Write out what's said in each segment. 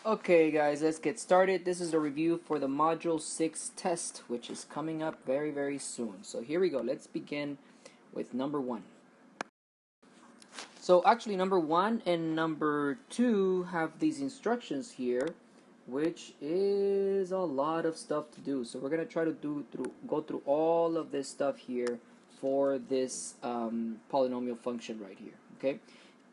Okay guys, let's get started. This is a review for the Module 6 test, which is coming up very soon. So here we go. Let's begin with number 1. So actually number 1 and number 2 have these instructions here, which is a lot of stuff to do. So we're going to try to go through all of this stuff here for this polynomial function right here. Okay.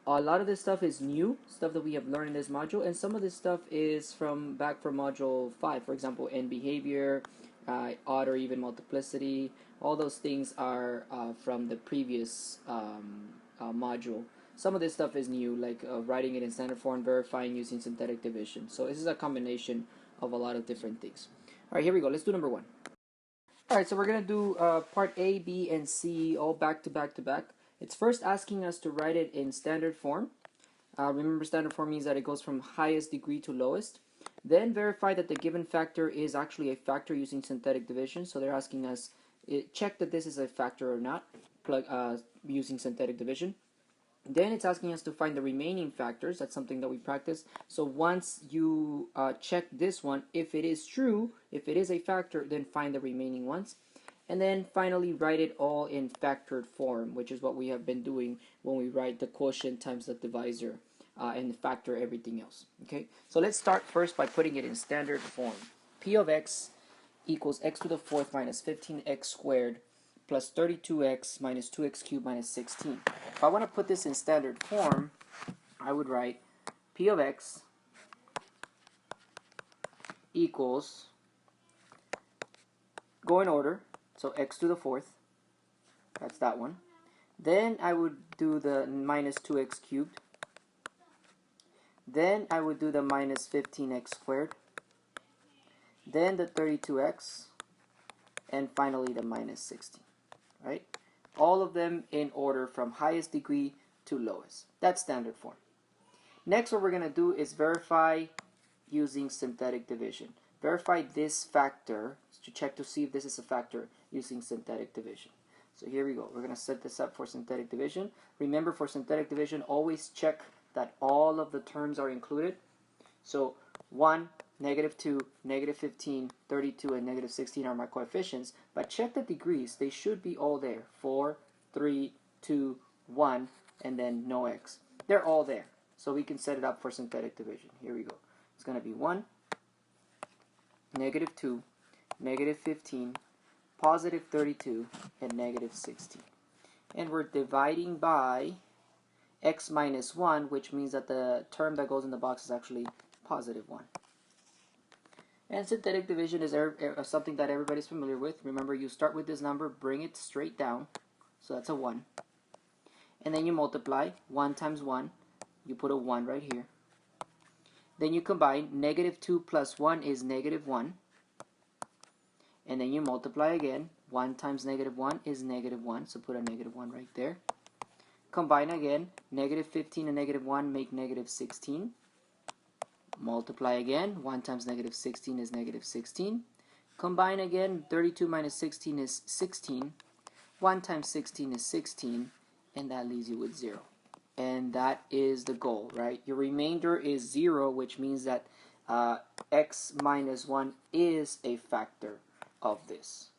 A lot of this stuff is new stuff that we have learned in this module, and some of this stuff is back from module 5. For example, end behavior, odd or even multiplicity. All those things are from the previous module. Some of this stuff is new, like writing it in standard form, verifying using synthetic division. So this is a combination of a lot of different things. All right, here we go. Let's do number 1. All right, so we're gonna do part A, B, and C all back to back to back. It's first asking us to write it in standard form. Remember, standard form means that it goes from highest degree to lowest. Then verify that the given factor is actually a factor using synthetic division. So they're asking us, check that this is a factor or not, using synthetic division. Then it's asking us to find the remaining factors. That's something that we practice. So once you check this one, if it is true, if it is a factor, then find the remaining ones. And then finally write it all in factored form, which is what we have been doing when we write the quotient times the divisor and factor everything else. Okay, so let's start first by putting it in standard form. P of x equals x to the fourth minus 15x squared plus 32x minus 2x cubed minus 16. If I want to put this in standard form, I would write P of x equals, go in order, so x to the fourth, that's that one. Then I would do the minus 2x cubed. Then I would do the minus 15x squared. Then the 32x. And finally the minus 16. Right? All of them in order from highest degree to lowest. That's standard form. Next, what we're going to do is verify using synthetic division. Verify this factor to check to see if this is a factor using synthetic division. So here we go. We're going to set this up for synthetic division. Remember, for synthetic division, always check that all of the terms are included. So 1, negative 2, negative 15, 32, and negative 16 are my coefficients. But check the degrees. They should be all there. 4, 3, 2, 1, and then no x. They're all there. So we can set it up for synthetic division. Here we go. It's going to be 1, negative 2, negative 15, positive 32, and negative 16. And we're dividing by x minus 1, which means that the term that goes in the box is actually positive 1. And synthetic division is something that everybody's familiar with. Remember, you start with this number, bring it straight down. So that's a 1. And then you multiply 1 times 1. You put a 1 right here. Then you combine. Negative 2 plus 1 is negative 1. And then you multiply again. 1 times negative 1 is negative 1. So put a negative 1 right there. Combine again. Negative 15 and negative 1 make negative 16. Multiply again. 1 times negative 16 is negative 16. Combine again. 32 minus 16 is 16. 1 times 16 is 16. And that leaves you with 0. And that is the goal, right? Your remainder is 0, which means that x minus 1 is a factor of this.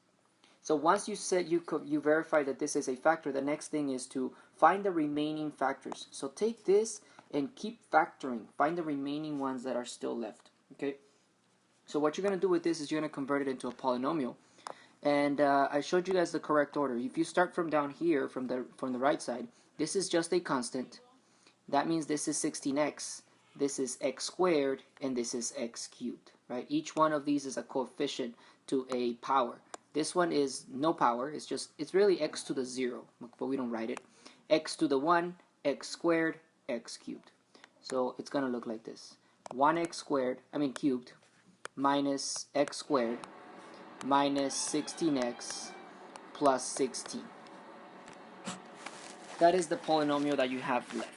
So once you said you verify that this is a factor, the next thing is to find the remaining factors. So take this and keep factoring. Find the remaining ones that are still left. Okay. So what you're going to do with this is you're going to convert it into a polynomial. And I showed you guys the correct order. If you start from down here, from the right side, this is just a constant. That means this is 16x, this is x squared, and this is x cubed. Right? Each one of these is a coefficient to a power. This one is no power. It's really x to the 0, but we don't write it. X to the 1, x squared, x cubed. So it's going to look like this: 1x squared, cubed, minus x squared, minus 16x plus 16. That is the polynomial that you have left.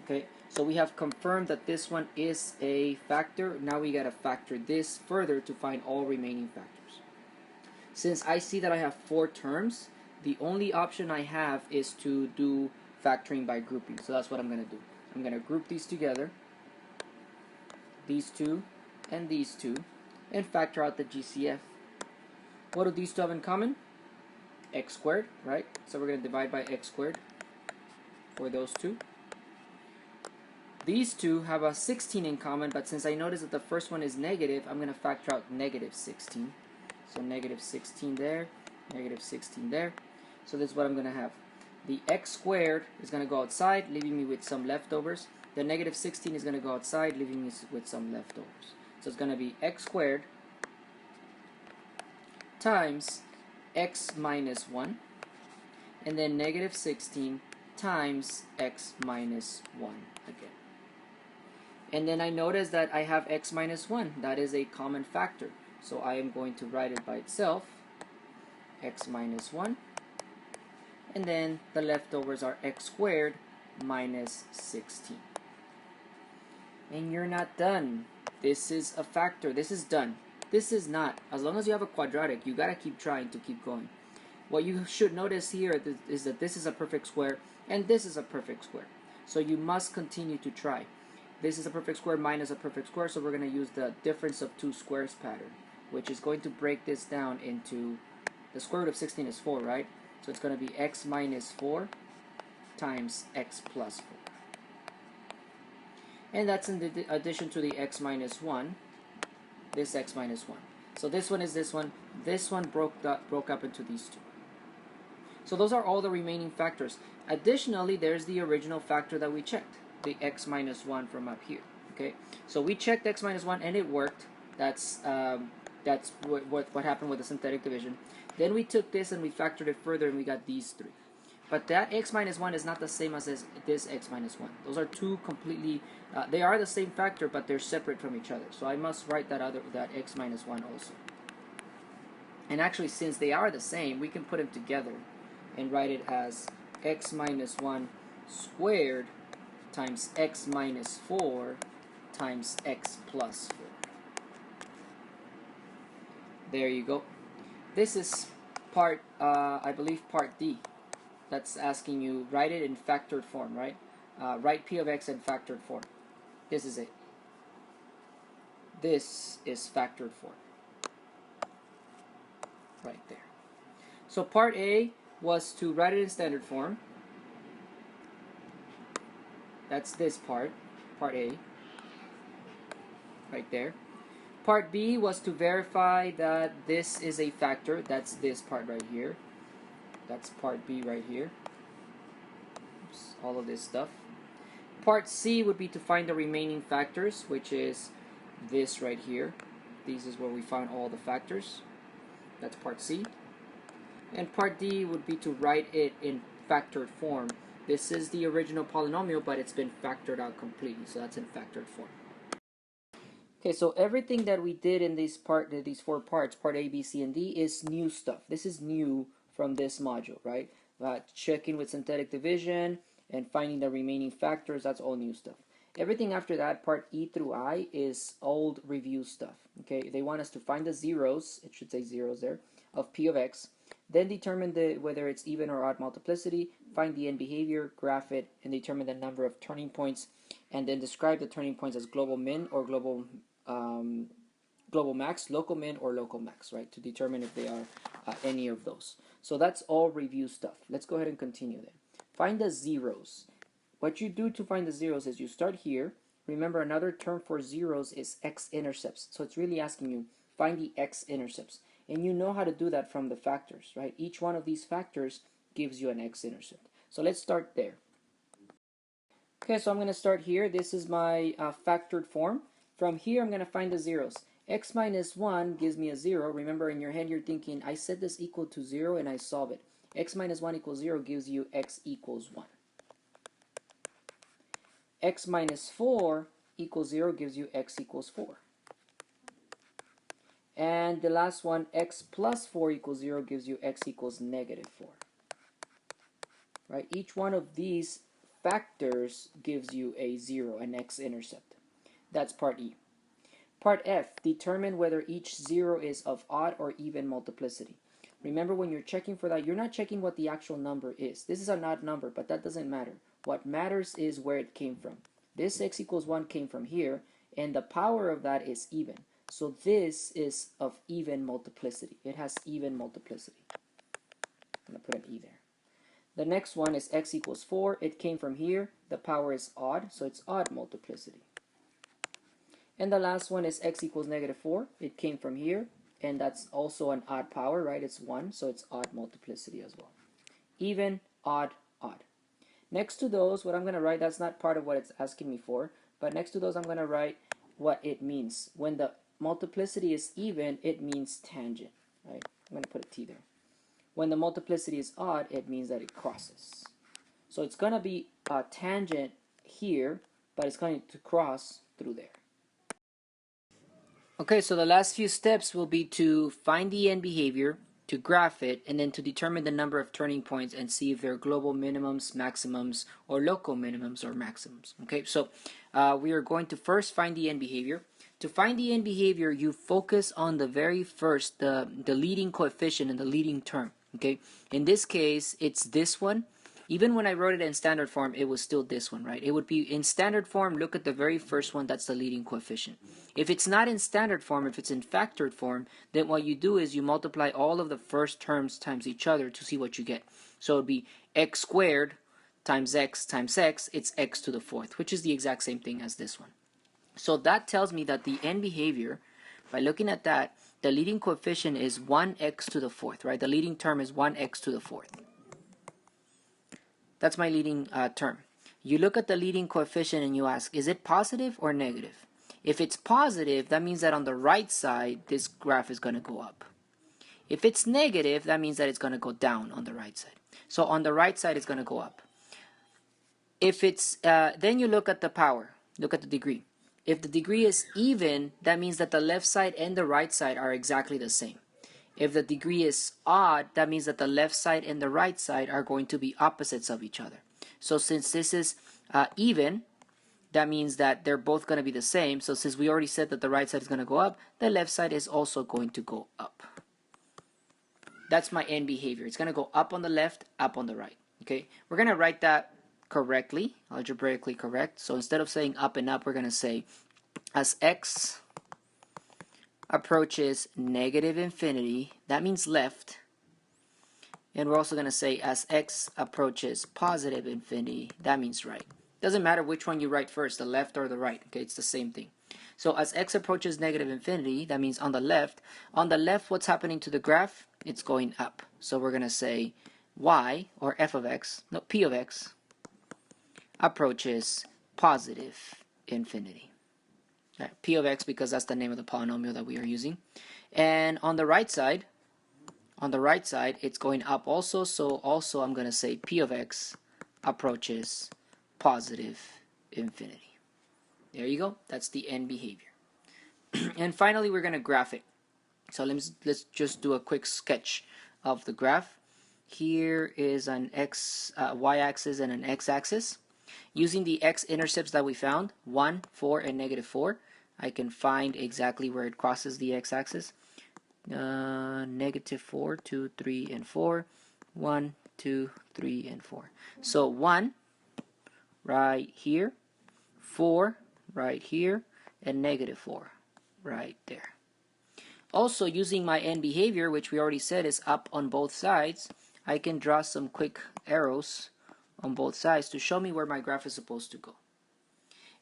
Okay, so we have confirmed that this one is a factor. Now we got to factor this further to find all remaining factors. Since I see that I have 4 terms, the only option I have is to do factoring by grouping. So that's what I'm going to do. I'm going to group these together. these two and these two, and factor out the GCF. What do these two have in common? X squared, right? So we're going to divide by x squared for those two. These two have a 16 in common, but since I noticed that the first one is negative, I'm going to factor out negative 16. So negative 16 there, negative 16 there. So this is what I'm going to have. The x squared is going to go outside, leaving me with some leftovers. The negative 16 is going to go outside, leaving me with some leftovers. So it's going to be x squared times x minus 1, and then negative 16 times x minus 1 again. And then I notice that I have x minus 1. That is a common factor. So I am going to write it by itself, x minus 1. And then the leftovers are x squared minus 16. And you're not done. This is a factor. This is done. This is not. As long as you have a quadratic, you gotta keep trying to keep going. What you should notice here is that this is a perfect square and this is a perfect square. So you must continue to try. This is a perfect square minus a perfect square, so we're going to use the difference of two squares pattern, which is going to break this down into, the square root of 16 is 4, right? So it's going to be x minus 4 times x plus 4. And that's in addition to the x minus 1, this x minus 1. So this one is this one broke up into these two. So those are all the remaining factors. Additionally, there's the original factor that we checked, the x minus 1 from up here. Okay, so we checked x minus 1 and it worked. That's what happened with the synthetic division. Then we took this and we factored it further and we got these three. But that x minus 1 is not the same as this x minus 1. Those are two completely, they are the same factor, but they're separate from each other. So I must write that x minus 1 also. And actually, since they are the same, we can put them together and write it as x minus 1 squared times x minus 4 times x plus 4. There you go. This is part, I believe, part D. That's asking you, write it in factored form, right? Write p of x in factored form. This is it. This is factored form. Right there. So part A was to write it in standard form. That's this part, part A, right there. Part B was to verify that this is a factor. That's this part right here. That's part B right here. Oops, all of this stuff. Part C would be to find the remaining factors, which is this right here. This is where we find all the factors. That's part C. And part D would be to write it in factored form. This is the original polynomial, but it's been factored out completely, so that's in factored form. Okay, so everything that we did in these four parts, part A, B, C, and D, is new stuff. This is new from this module, right? Checking with synthetic division and finding the remaining factors, that's all new stuff. Everything after that, part E through I, is old review stuff. Okay, they want us to find the zeros, it should say zeros there, of P of X, then determine whether it's even or odd multiplicity, find the end behavior, graph it, and determine the number of turning points, and then describe the turning points as global min or global max, local min or local max, right, to determine if they are any of those. So that's all review stuff. Let's go ahead and continue then. Find the zeros. What you do to find the zeros is you start here. Remember, another term for zeros is x-intercepts. So it's really asking you, find the x-intercepts. And you know how to do that from the factors, right? Each one of these factors gives you an x-intercept. So let's start there. Okay, so I'm going to start here. This is my factored form. From here, I'm going to find the zeros. X minus 1 gives me a 0. Remember, in your head, you're thinking, I set this equal to 0 and I solve it. X minus 1 equals 0 gives you x equals 1. X minus 4 equals 0 gives you x equals 4. And the last one, x plus 4 equals 0 gives you x equals negative 4. Right? Each one of these factors gives you a 0, an x-intercept. That's part E. Part F, determine whether each 0 is of odd or even multiplicity. Remember, when you're checking for that, you're not checking what the actual number is. This is an odd number, but that doesn't matter. What matters is where it came from. This x equals 1 came from here, and the power of that is even. So this is of even multiplicity. It has even multiplicity. I'm going to put an E there. The next one is x equals 4. It came from here. The power is odd, so it's odd multiplicity. And the last one is x equals negative 4. It came from here, and that's also an odd power, right? It's 1, so it's odd multiplicity as well. Even, odd, odd. Next to those, what I'm going to write, that's not part of what it's asking me for, but next to those I'm going to write what it means. When the multiplicity is even, it means tangent, right? I'm going to put a T there. When the multiplicity is odd, it means that it crosses. So it's going to be a tangent here, but it's going to cross through there. Okay, so the last few steps will be to find the end behavior, to graph it, and then to determine the number of turning points and see if they're global minimums, maximums, or local minimums or maximums. Okay, so we are going to first find the end behavior. To find the end behavior, you focus on the very first, the leading coefficient and the leading term. Okay, in this case, it's this one. Even when I wrote it in standard form, it was still this one, right? It would be in standard form, look at the very first one, that's the leading coefficient. If it's not in standard form, if it's in factored form, then what you do is you multiply all of the first terms times each other to see what you get. So it would be x squared times x, it's x to the fourth, which is the exact same thing as this one. So that tells me that the end behavior, by looking at that, the leading coefficient is 1x to the fourth, right? The leading term is 1x to the fourth. That's my leading term. You look at the leading coefficient and you ask, is it positive or negative? If it's positive, that means that on the right side, this graph is going to go up. If it's negative, that means that it's going to go down on the right side. So on the right side, it's going to go up. If it's, then you look at the power, look at the degree. If the degree is even, that means that the left side and the right side are exactly the same. If the degree is odd, that means that the left side and the right side are going to be opposites of each other. So since this is even, that means that they're both going to be the same. So since we already said that the right side is going to go up, the left side is also going to go up. That's my end behavior. It's going to go up on the left, up on the right. Okay, we're going to write that correctly, algebraically correct. So instead of saying up and up, we're going to say as x approaches negative infinity, that means left. And we're also going to say as x approaches positive infinity, that means right. Doesn't matter which one you write first, the left or the right. Okay, it's the same thing. So as x approaches negative infinity, that means on the left. On the left, what's happening to the graph? It's going up. So we're going to say y, or f of x, no, p of x, approaches positive infinity. Right, p of x, because that's the name of the polynomial that we are using. And on the right side, it's going up also. So also I'm going to say p of x approaches positive infinity. There you go. That's the end behavior. And finally, we're going to graph it. So let's just do a quick sketch of the graph. Here is an y-axis and an x-axis. Using the x-intercepts that we found, 1, 4, and negative 4, I can find exactly where it crosses the x-axis. Negative 4, 2, 3, and 4. 1, 2, 3, and 4. So 1 right here, 4 right here, and negative 4 right there. Also, using my end behavior, which we already said is up on both sides, I can draw some quick arrows on both sides to show me where my graph is supposed to go.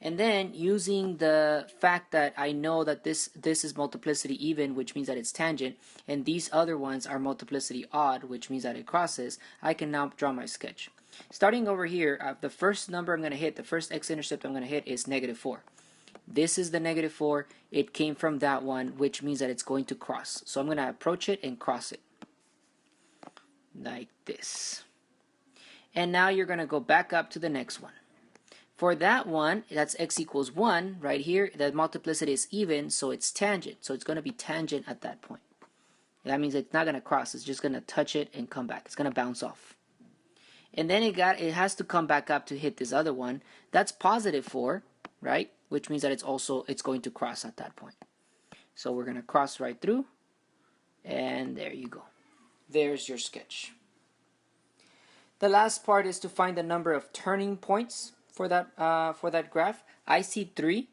And then using the fact that I know that this is multiplicity even, which means that it's tangent, and these other ones are multiplicity odd, which means that it crosses, I can now draw my sketch. Starting over here, the first number I'm going to hit, the first x-intercept I'm going to hit is negative 4. This is the negative 4. It came from that one, which means that it's going to cross. So I'm going to approach it and cross it. Like this. And now you're going to go back up to the next one. For that one, that's x equals 1 right here. The multiplicity is even, so it's tangent. So it's going to be tangent at that point. That means it's not going to cross. It's just going to touch it and come back. It's going to bounce off. And then it has to come back up to hit this other one. That's positive 4, right? Which means that it's going to cross at that point. So we're going to cross right through. And there you go. There's your sketch. The last part is to find the number of turning points for that graph. I see 3.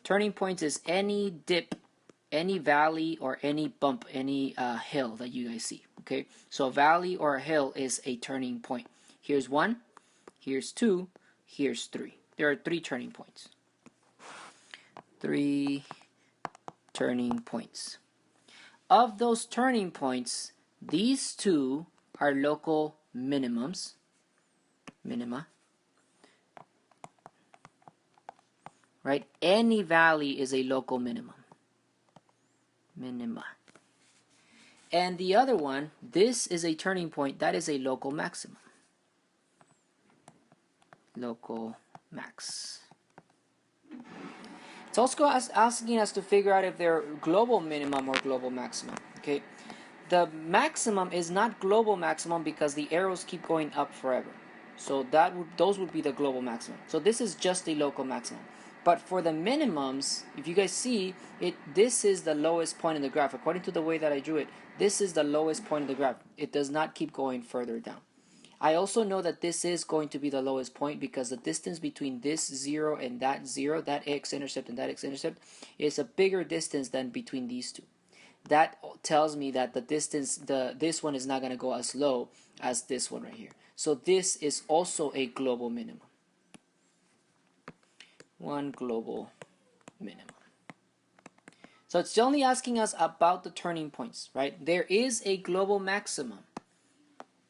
Turning points is any dip, any valley, or any bump, any hill that you guys see. Okay, so a valley or a hill is a turning point. Here's 1, here's 2, here's 3. There are 3 turning points. 3 turning points. Of those turning points, these 2 are local minima. Right? Any valley is a local minima. And the other one, this is a turning point, that is a local maximum. Local max. It's also asking us to figure out if they're global minimum or global maximum. Okay, the maximum is not global maximum because the arrows keep going up forever. So those would be the global maximum. So this is just a local maximum. But for the minimums, if you guys see it, this is the lowest point in the graph. According to the way that I drew it, this is the lowest point in the graph. It does not keep going further down. I also know that this is going to be the lowest point because the distance between this 0 and that 0, that x-intercept and that x-intercept, is a bigger distance than between these 2. That tells me that the distance, this one is not going to go as low as this one right here. So this is also a global minimum. One global minimum. So it's only asking us about the turning points, right? There is a global maximum.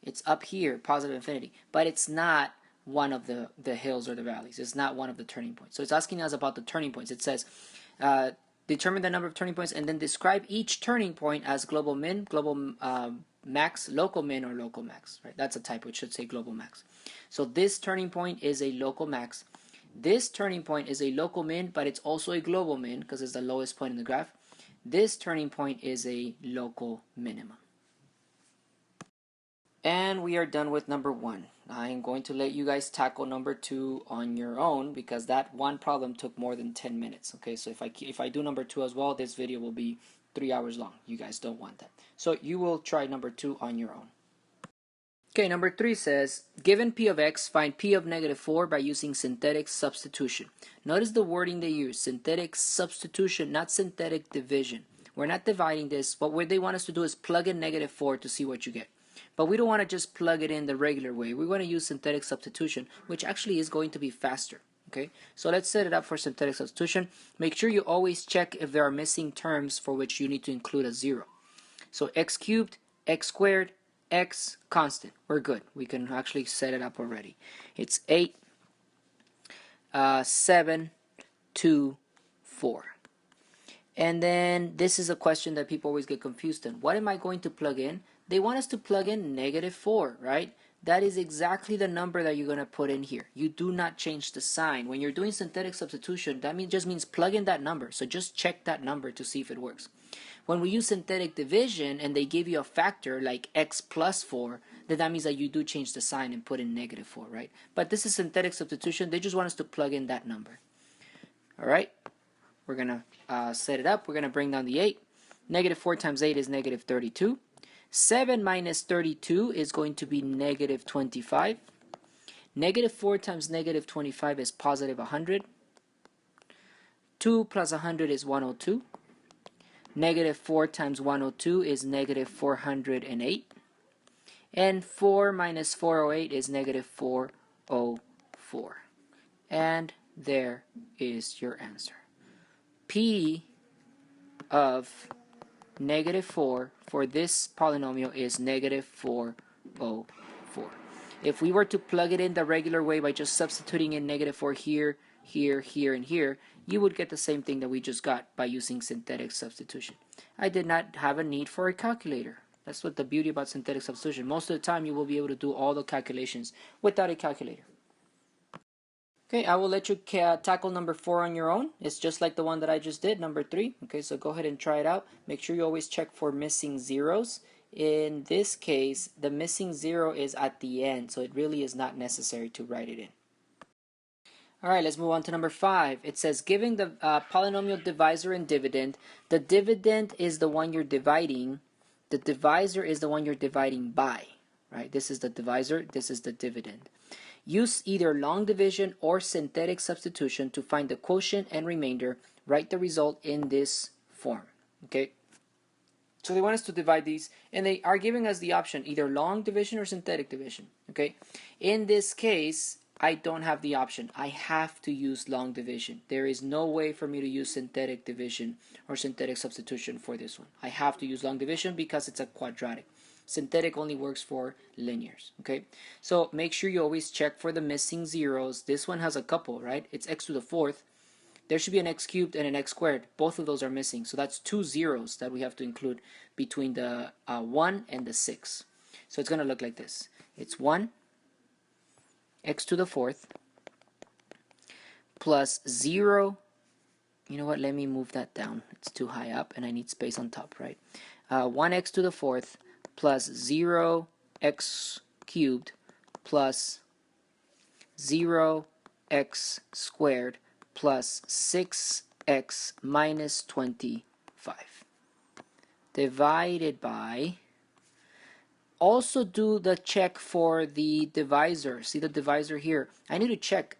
It's up here, positive infinity, but it's not one of the hills or the valleys. It's not one of the turning points. So it's asking us about the turning points. It says, determine the number of turning points and then describe each turning point as global min, global max, local min, or local max. Right? That's a typo. It should say global max. So this turning point is a local max. This turning point is a local min, but it's also a global min because it's the lowest point in the graph. This turning point is a local minimum. And we are done with number 1. I am going to let you guys tackle number 2 on your own because that one problem took more than 10 minutes. Okay, so if I do number 2 as well, this video will be 3 hours long. You guys don't want that. So you will try number 2 on your own. Okay, number 3 says, given p of x, find p of -4 by using synthetic substitution. Notice the wording they use, synthetic substitution, not synthetic division. We're not dividing this. What they want us to do is plug in -4 to see what you get. But we don't want to just plug it in the regular way. We want to use synthetic substitution, which actually is going to be faster. Okay, so let's set it up for synthetic substitution. Make sure you always check if there are missing terms for which you need to include a 0. So x cubed, x squared, x constant. We're good. We can actually set it up already. It's 8, 7, 2, 4. And then this is a question that people always get confused in. What am I going to plug in? They want us to plug in -4, right? That is exactly the number that you're going to put in here. You do not change the sign. When you're doing synthetic substitution, that just means plug in that number. So just check that number to see if it works. When we use synthetic division and they give you a factor like x plus 4, then that means that you do change the sign and put in -4, right? But this is synthetic substitution. They just want us to plug in that number. All right? We're going to set it up. We're going to bring down the 8. -4 times 8 is -32. 7 minus 32 is going to be -25. -4 times -25 is positive 100. 2 plus 100 is 102. -4 times 102 is -408. And 4 minus 408 is -404. And there is your answer. P of -4 for this polynomial is -404. If we were to plug it in the regular way by just substituting in -4 here, here, here, and here, you would get the same thing that we just got by using synthetic substitution. I did not have a need for a calculator. That's what the beauty about synthetic substitution. Most of the time you will be able to do all the calculations without a calculator. Okay, I will let you tackle number 4 on your own. It's just like the one that I just did, number 3. Okay, so go ahead and try it out. Make sure you always check for missing zeros. In this case, the missing 0 is at the end, so it really is not necessary to write it in. Alright, let's move on to number 5. It says, given the polynomial divisor and dividend, the dividend is the one you're dividing, the divisor is the one you're dividing by. Right? This is the divisor, this is the dividend. Use either long division or synthetic substitution to find the quotient and remainder write the result in this form. Okay, so they want us to divide these, and they are giving us the option either long division or synthetic division. Okay, in this case I don't have the option. I have to use long division. There is no way for me to use synthetic division or synthetic substitution for this one. I have to use long division because it's a quadratic. Synthetic only works for linears. Okay, so make sure you always check for the missing zeros. This one has a couple, right? It's x to the fourth. There should be an x cubed and an x squared. Both of those are missing, so that's 2 zeros that we have to include between the 1 and the 6. So it's going to look like this. It's 1 x to the fourth plus 0. You know what, let me move that down. It's too high up and I need space on top, right? 1x to the fourth plus 0x cubed plus 0x squared plus 6x minus 25 divided by, also do the check for the divisor. See the divisor here? I need to check,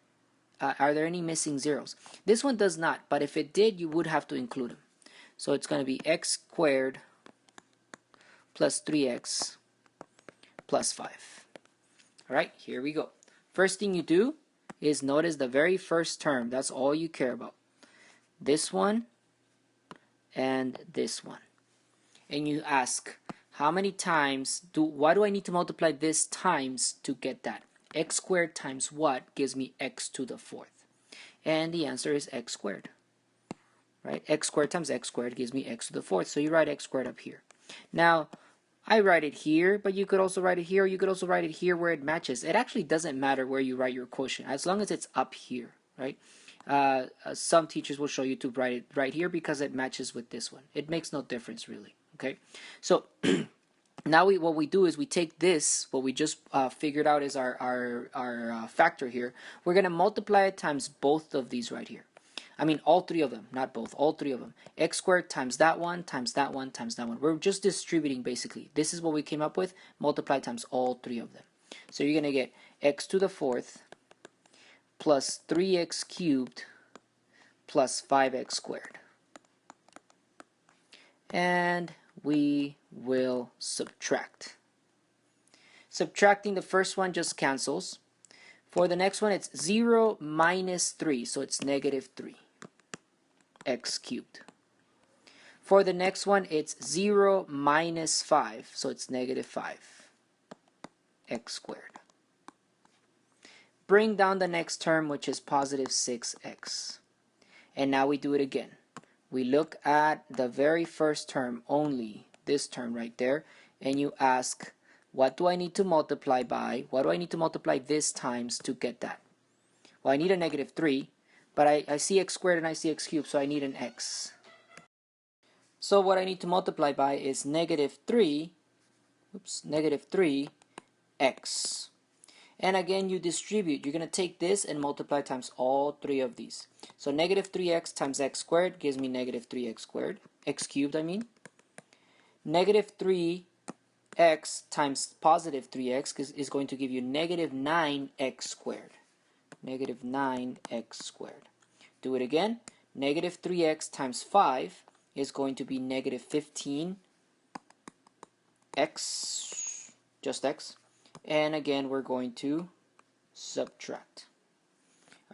are there any missing zeros? This one does not, but if it did, you would have to include them. So it's going to be x squared plus 3x plus 5. Alright, here we go. First thing you do is notice the very first term. That's all you care about. This one and this one. And you ask, how many times why do I need to multiply this times to get that? X squared times what gives me x to the fourth? And the answer is x squared. Right? X squared times x squared gives me x to the fourth. So you write x squared up here. Now, I write it here, but you could also write it here, or you could also write it here where it matches. It actually doesn't matter where you write your quotient, as long as it's up here, right? Some teachers will show you to write it right here because it matches with this one. It makes no difference, really, okay? So, now what we do is we take this, what we just figured out is our factor here. We're going to multiply it times both of these right here. I mean all three of them, not both, all three of them. X squared times that one, times that one, times that one. We're just distributing basically. This is what we came up with, multiply times all three of them. So you're going to get x to the fourth plus 3x cubed plus 5x squared. And we will subtract. Subtracting the first one just cancels. For the next one, it's 0 minus 3, so it's negative 3. X cubed. For the next one, it's 0 minus 5, so it's negative 5. X squared. Bring down the next term, which is positive 6x. And now we do it again. We look at the very first term only, this term right there, and you ask, what do I need to multiply by? What do I need to multiply this times to get that? Well, I need a negative 3, but I see x squared and I see x cubed, so I need an x. So what I need to multiply by is negative 3, negative 3x. And again, you distribute. You're going to take this and multiply times all three of these. So negative 3x times x squared gives me negative 3x squared. X cubed, I mean. Negative 3x times positive 3x is going to give you negative 9x squared. Negative 9x squared. Do it again. Negative 3x times 5 is going to be negative 15x, just x. And again, we're going to subtract.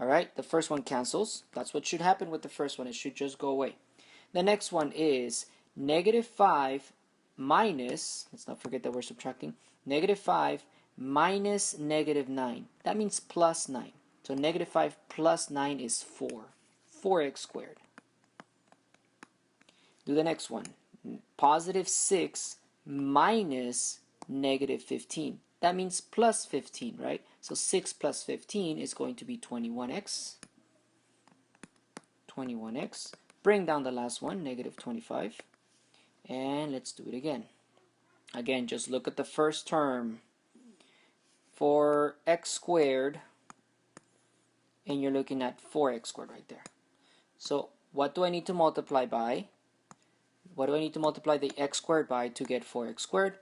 Alright, the first one cancels. That's what should happen with the first one. It should just go away. The next one is negative 5 minus, let's not forget that we're subtracting, negative 5 minus negative 9. That means plus 9. So negative 5 plus 9 is 4. 4x squared. Do the next one. Positive 6 minus negative 15. That means plus 15, right? So 6 plus 15 is going to be 21x. 21x. Bring down the last one, negative 25. And let's do it again. Again, just look at the first term. For x squared, and you're looking at 4x squared right there. So what do I need to multiply by? What do I need to multiply the x squared by to get 4x squared?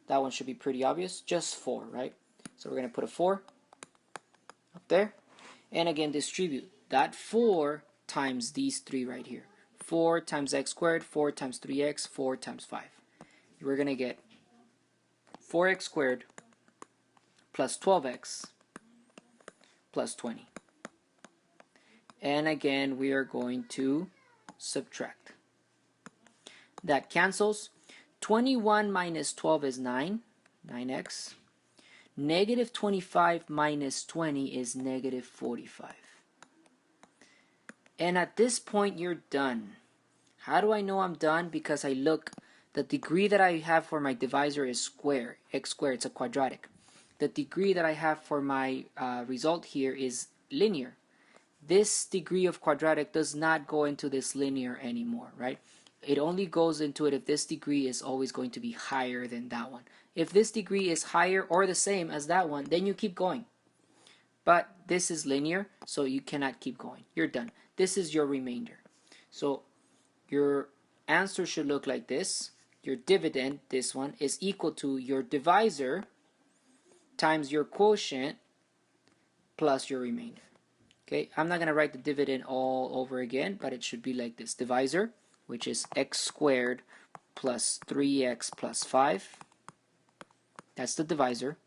That one should be pretty obvious, just 4, right? So we're going to put a 4 up there. And again, distribute. That 4 times these 3 right here. 4 times x squared, 4 times 3x, 4 times 5. We're going to get 4x squared plus 12x plus 20. And again, we are going to subtract. That cancels. 21 minus 12 is 9x. Negative 25 minus 20 is negative 45. And at this point, you're done. How do I know I'm done? Because I look, the degree that I have for my divisor is square, x squared, it's a quadratic. The degree that I have for my result here is linear. This degree of quadratic does not go into this linear anymore, right? It only goes into it if this degree is always going to be higher than that one. If this degree is higher or the same as that one, then you keep going. But this is linear, so you cannot keep going. You're done. This is your remainder. So your answer should look like this. Your dividend, this one, is equal to your divisor times your quotient plus your remainder. Okay, I'm not going to write the dividend all over again, but it should be like this. Divisor, which is x squared plus 3x plus 5. That's the divisor.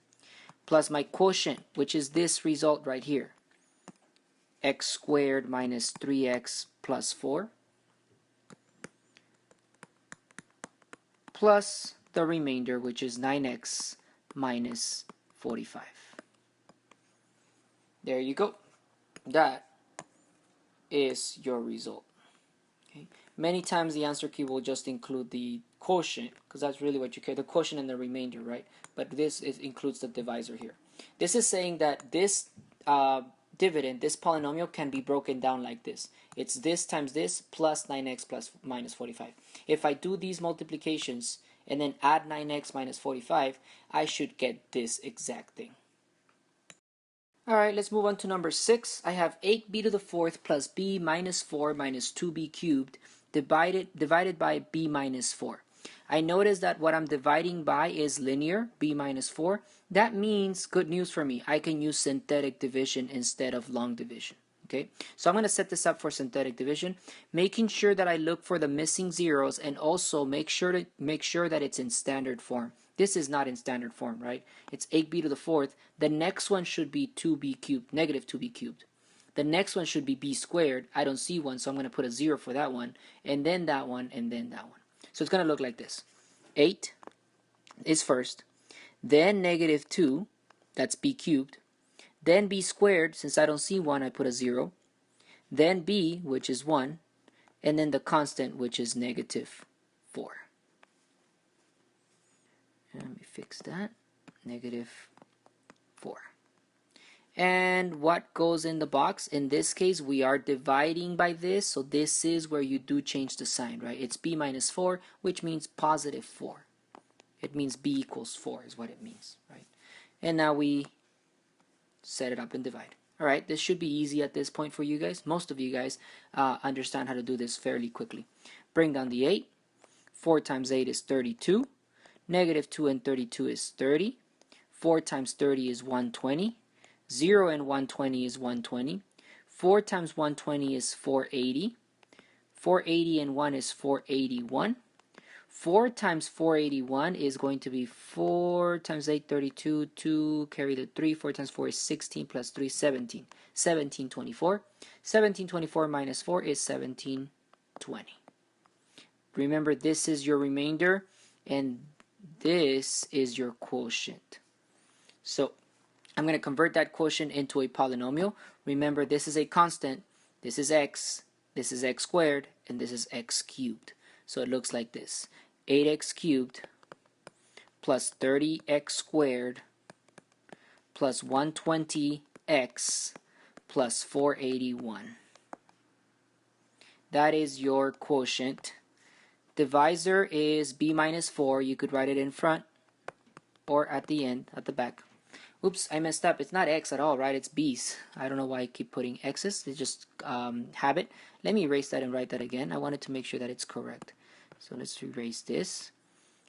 Plus my quotient, which is this result right here. X squared minus 3x plus 4. Plus the remainder, which is 9x minus 45. There you go. That is your result. Okay. Many times the answer key will just include the quotient, because that's really what you care, the quotient and the remainder, right? But this includes the divisor here. This is saying that this dividend, this polynomial, can be broken down like this. It's this times this plus 9x plus minus 45. If I do these multiplications and then add 9x minus 45, I should get this exact thing. Alright, let's move on to number 6. I have 8b to the 4th plus b minus 4 minus 2b cubed divided by b minus 4. I notice that what I'm dividing by is linear, b minus 4. That means, good news for me, I can use synthetic division instead of long division. Okay, so I'm going to set this up for synthetic division, making sure that I look for the missing zeros and also make sure that it's in standard form. This is not in standard form, right? It's 8b to the 4th. The next one should be 2b cubed, negative 2b cubed. The next one should be b squared. I don't see one, so I'm going to put a 0 for that one, and then that one, and then that one. So it's going to look like this. 8 is first, then negative 2, that's b cubed, then b squared, since I don't see 1, I put a 0, then b, which is 1, and then the constant, which is negative 4. Let me fix that. Negative 4. And what goes in the box? In this case, we are dividing by this, so this is where you do change the sign, right? It's b minus 4, which means positive 4. It means b equals 4 is what it means, right? And now we set it up and divide. All right, this should be easy at this point for you guys. Most of you guys understand how to do this fairly quickly. Bring down the 8. 4 times 8 is 32. Negative 2 and 32 is 30. 4 times 30 is 120. 0 and 120 is 120. 4 times 120 is 480. 480 and 1 is 481. 4 times 481 is going to be 4 times 8, 32, 2, carry the 3, 4 times 4 is 16, plus 3, 17. 1724. 1724 minus 4 is 1720. Remember, this is your remainder, and this is your quotient. So I'm going to convert that quotient into a polynomial. Remember, this is a constant, this is x squared, and this is x cubed. So it looks like this. 8x cubed plus 30x squared plus 120x plus 481. That is your quotient. Divisor is b minus 4. You could write it in front or at the end, at the back. Oops, I messed up. It's not x at all, right? It's b's. I don't know why I keep putting x's. It's just habit. Let me erase that and write that again. I wanted to make sure that it's correct. So let's erase this.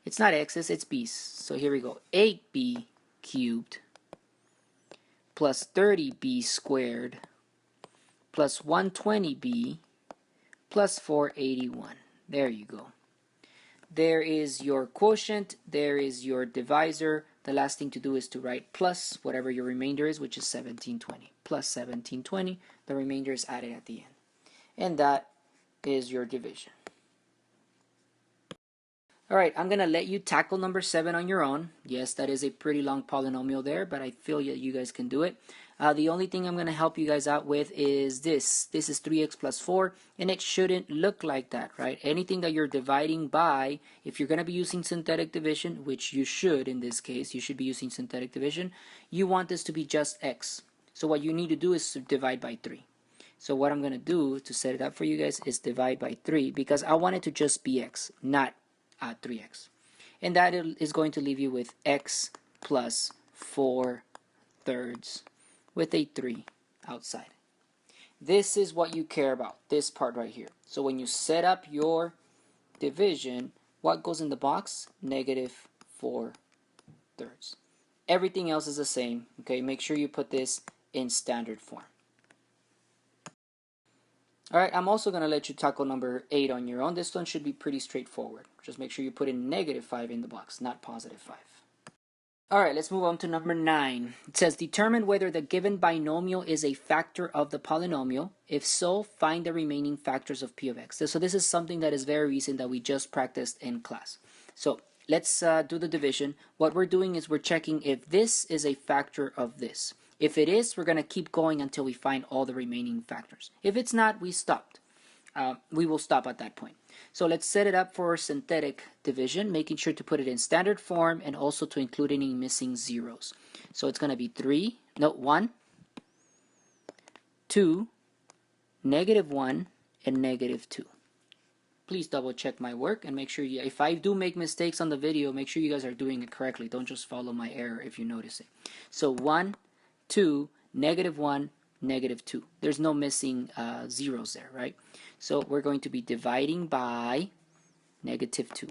It's not x's, it's b's. So here we go. 8b cubed plus 30b squared plus 120b plus 481. There you go. There is your quotient, there is your divisor. The last thing to do is to write plus whatever your remainder is, which is 1720. Plus 1720, the remainder is added at the end. And that is your division. Alright, I'm going to let you tackle number 7 on your own. Yes, that is a pretty long polynomial there, but I feel that you guys can do it. The only thing I'm going to help you guys out with is this. This is 3x plus 4, and it shouldn't look like that, right? Anything that you're dividing by, if you're going to be using synthetic division, which you should in this case, you should be using synthetic division, you want this to be just x. So what you need to do is to divide by 3. So what I'm going to do to set it up for you guys is divide by 3, because I want it to just be x, not 3x. And that is going to leave you with x plus 4/3 with a 3 outside. This is what you care about, this part right here. So when you set up your division, what goes in the box? Negative 4/3. Everything else is the same. Okay, make sure you put this in standard form. Alright, I'm also going to let you tackle number 8 on your own. This one should be pretty straightforward. Just make sure you put in negative 5 in the box, not positive 5. Alright, let's move on to number 9. It says, determine whether the given binomial is a factor of the polynomial. If so, find the remaining factors of p of x. So this is something that is very recent that we just practiced in class. So let's do the division. What we're doing is we're checking if this is a factor of this. If it is, we're going to keep going until we find all the remaining factors. If it's not, we stopped. We will stop at that point. So let's set it up for synthetic division, making sure to put it in standard form and also to include any missing zeros. So it's going to be 1, 2, -1, and -2. Please double check my work and make sure if I do make mistakes on the video, make sure you guys are doing it correctly. Don't just follow my error if you notice it. So 1, 2, -1, -2. There's no missing zeros there, right? So we're going to be dividing by -2.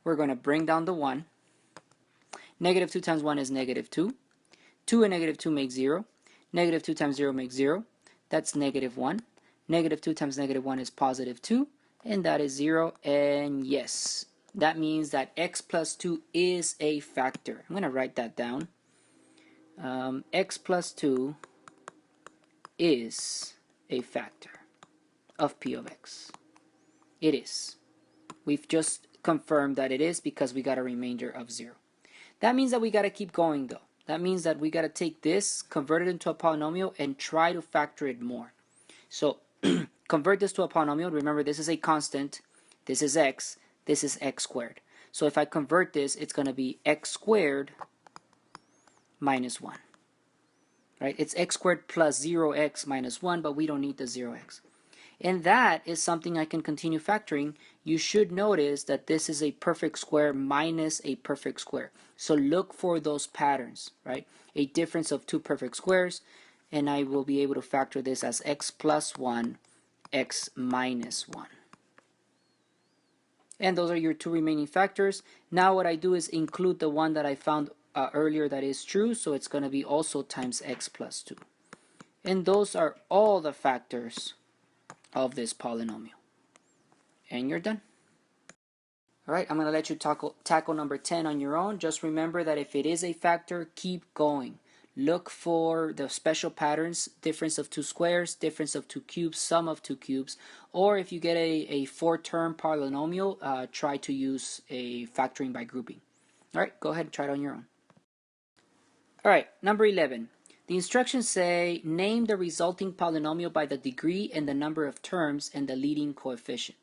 We're going to bring down the 1. -2 times 1 is -2. 2 and -2 make 0. -2 times 0 makes 0. That's -1. -2 times -1 is +2. And that is 0. And yes, that means that x plus 2 is a factor. I'm going to write that down. X plus 2 is a factor of p of x. It is. We've just confirmed that it is because we got a remainder of 0. That means that we got to keep going though. That means that we got to take this, convert it into a polynomial, and try to factor it more. So convert this to a polynomial. Remember, this is a constant. This is x. This is x squared. So if I convert this, it's going to be x squared minus 1. Right? It's x squared plus 0x minus 1, but we don't need the 0x. And that is something I can continue factoring. You should notice that this is a perfect square minus a perfect square. So look for those patterns, right? A difference of 2 perfect squares, and I will be able to factor this as x plus 1, x minus 1. And those are your 2 remaining factors. Now what I do is include the one that I found earlier that is true, so it's going to be also times x plus 2. And those are all the factors of this polynomial. And you're done. Alright, I'm going to let you tackle number 10 on your own. Just remember that if it is a factor, keep going. Look for the special patterns, difference of 2 squares, difference of 2 cubes, sum of 2 cubes, or if you get a 4-term polynomial, try to use a factoring by grouping. Alright, go ahead and try it on your own. Alright, number 11. The instructions say, name the resulting polynomial by the degree and the number of terms and the leading coefficient.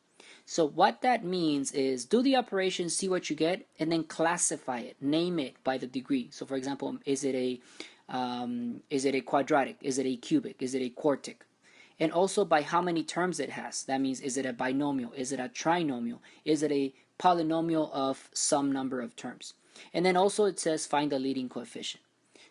So what that means is do the operation, see what you get, and then classify it, name it by the degree. So for example, is it a quadratic? Is it a cubic? Is it a quartic? And also by how many terms it has. That means, is it a binomial? Is it a trinomial? Is it a polynomial of some number of terms? And then also it says find the leading coefficient.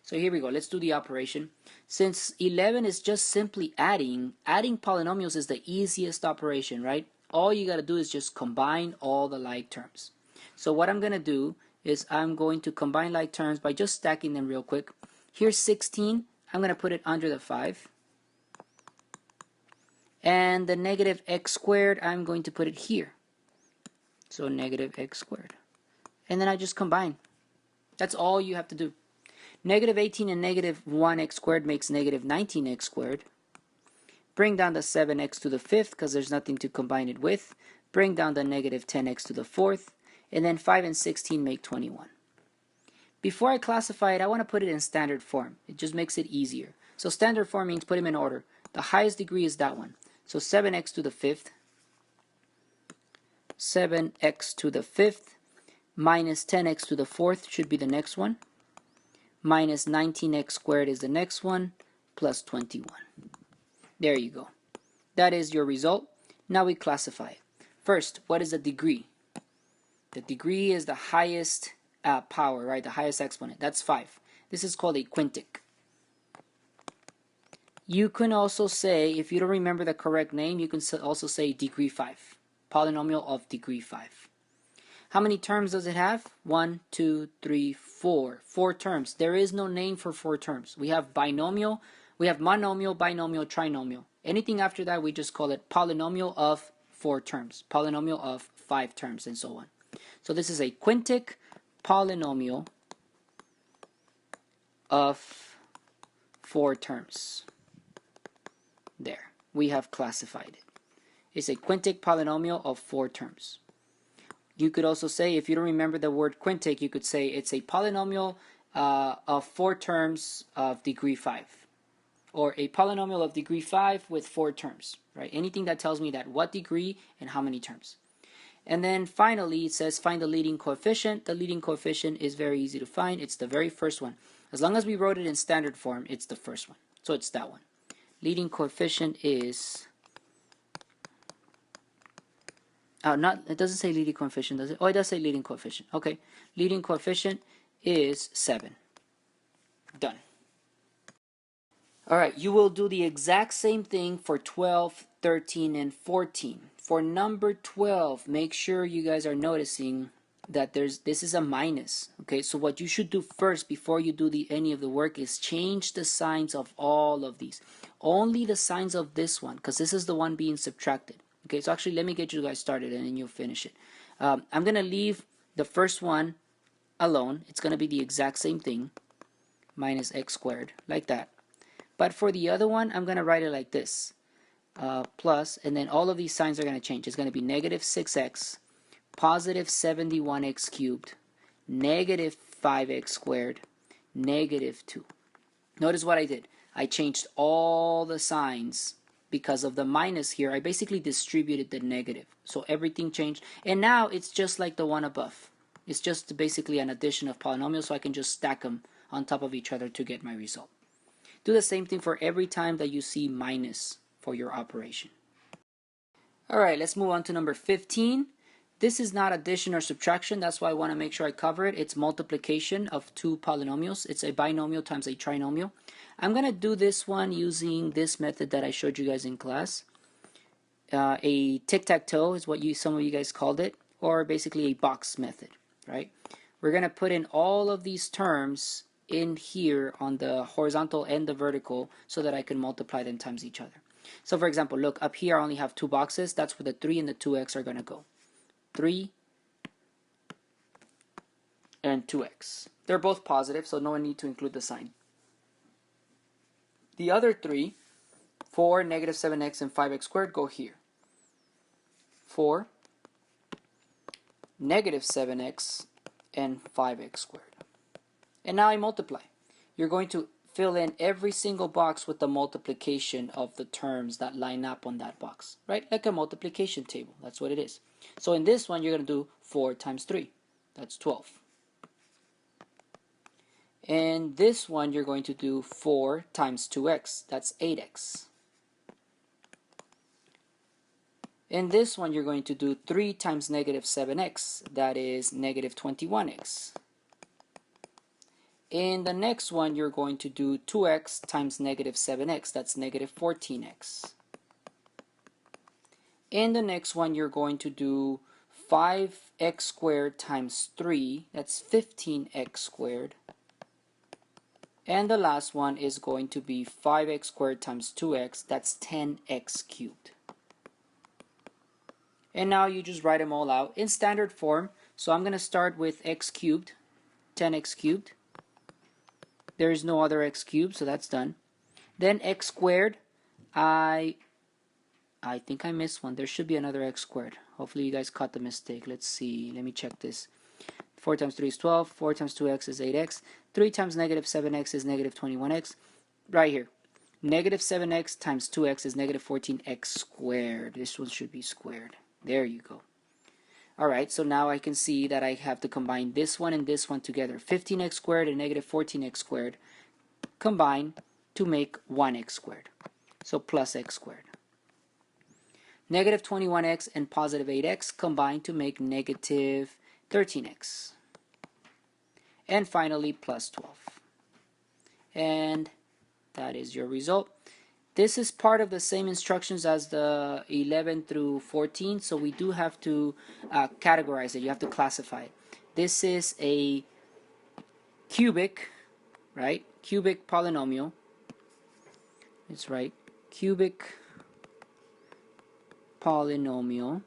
So here we go. Let's do the operation. Since 11 is just simply adding polynomials is the easiest operation, right? All you got to do is just combine all the like terms. So what I'm going to do is I'm going to combine like terms by just stacking them real quick. Here's 16. I'm going to put it under the 5. And the negative x squared, I'm going to put it here. So negative x squared. And then I just combine. That's all you have to do. Negative 18 and negative 1x squared makes negative 19x squared. Bring down the 7x to the 5th because there's nothing to combine it with. Bring down the negative 10x to the 4th. And then 5 and 16 make 21. Before I classify it, I want to put it in standard form. It just makes it easier. So standard form means put them in order. The highest degree is that one. So 7x to the 5th. 7x to the 5th minus 10x to the 4th should be the next one. Minus 19x squared is the next one, plus 21. There you go. That is your result. Now we classify it. First, what is the degree? The degree is the highest power, right? The highest exponent. That's 5. This is called a quintic. You can also say, if you don't remember the correct name, you can also say degree 5. Polynomial of degree 5. How many terms does it have? 1, 2, 3, 4. 4 terms. There is no name for 4 terms. We have binomial, we have monomial, binomial, trinomial. Anything after that, we just call it polynomial of 4 terms. Polynomial of 5 terms, and so on. So this is a quintic polynomial of 4 terms. There. We have classified it. It's a quintic polynomial of 4 terms. You could also say, if you don't remember the word quintic, you could say it's a polynomial of 4 terms of degree 5. Or a polynomial of degree 5 with 4 terms. Right? Anything that tells me that what degree and how many terms. And then finally, it says find the leading coefficient. The leading coefficient is very easy to find. It's the very first one. As long as we wrote it in standard form, it's the first one. So it's that one. Leading coefficient is... it doesn't say leading coefficient, does it? Oh, it does say leading coefficient. Okay. Leading coefficient is 7. Done. Alright, you will do the exact same thing for 12, 13, and 14. For number 12, make sure you guys are noticing that this is a minus. Okay, so what you should do first before you do any of the work is change the signs of all of these. Only the signs of this one, because this is the one being subtracted. Okay, so actually let me get you guys started and then you'll finish it. I'm going to leave the first one alone. It's going to be the exact same thing. Minus x squared, like that. But for the other one, I'm going to write it like this. Plus, and then all of these signs are going to change. It's going to be negative 6x, positive 71x cubed, negative 5x squared, negative 2. Notice what I did. I changed all the signs. Because of the minus here, I basically distributed the negative. So everything changed. And now it's just like the one above. It's just basically an addition of polynomials, so I can just stack them on top of each other to get my result. Do the same thing for every time that you see minus for your operation. Alright, let's move on to number 15. This is not addition or subtraction. That's why I want to make sure I cover it. It's multiplication of 2 polynomials. It's a binomial times a trinomial. I'm going to do this one using this method that I showed you guys in class. A tic-tac-toe is what some of you guys called it, or basically a box method, right? We're going to put in all of these terms in here on the horizontal and the vertical so that I can multiply them times each other. So for example, look, up here I only have 2 boxes. That's where the 3 and the 2x are going to go. 3 and 2x. They're both positive, so no one need to include the sign. The other 3, 4, negative 7x, and 5x squared go here. 4, negative 7x, and 5x squared. And now I multiply. You're going to fill in every single box with the multiplication of the terms that line up on that box, right? Like a multiplication table. That's what it is. So in this one, you're going to do 4 times 3. That's 12. And this one, you're going to do 4 times 2x. That's 8x. In this one, you're going to do 3 times negative 7x. That is negative 21x. In the next one, you're going to do 2x times negative 7x. That's negative 14x. In the next one, you're going to do 5x squared times 3. That's 15x squared. And the last one is going to be 5x squared times 2x. That's 10x cubed. And now you just write them all out in standard form. So I'm going to start with x cubed, 10x cubed. There is no other x cubed, so that's done. Then x squared, I think I missed one. There should be another x squared. Hopefully you guys caught the mistake. Let's see. Let me check this. 4 times 3 is 12. 4 times 2x is 8x. 3 times negative 7x is negative 21x. Right here. Negative 7x times 2x is negative 14x squared. This one should be squared. There you go. Alright, so now I can see that I have to combine this one and this one together. 15x squared and negative 14x squared combine to make 1x squared. So plus x squared. Negative 21x and positive 8x combine to make negative 13x. And finally plus 12. And that is your result. This is part of the same instructions as the 11 through 14, so we do have to categorize it. You have to classify it. This is a cubic, right? Cubic polynomial. It's right. Cubic polynomial.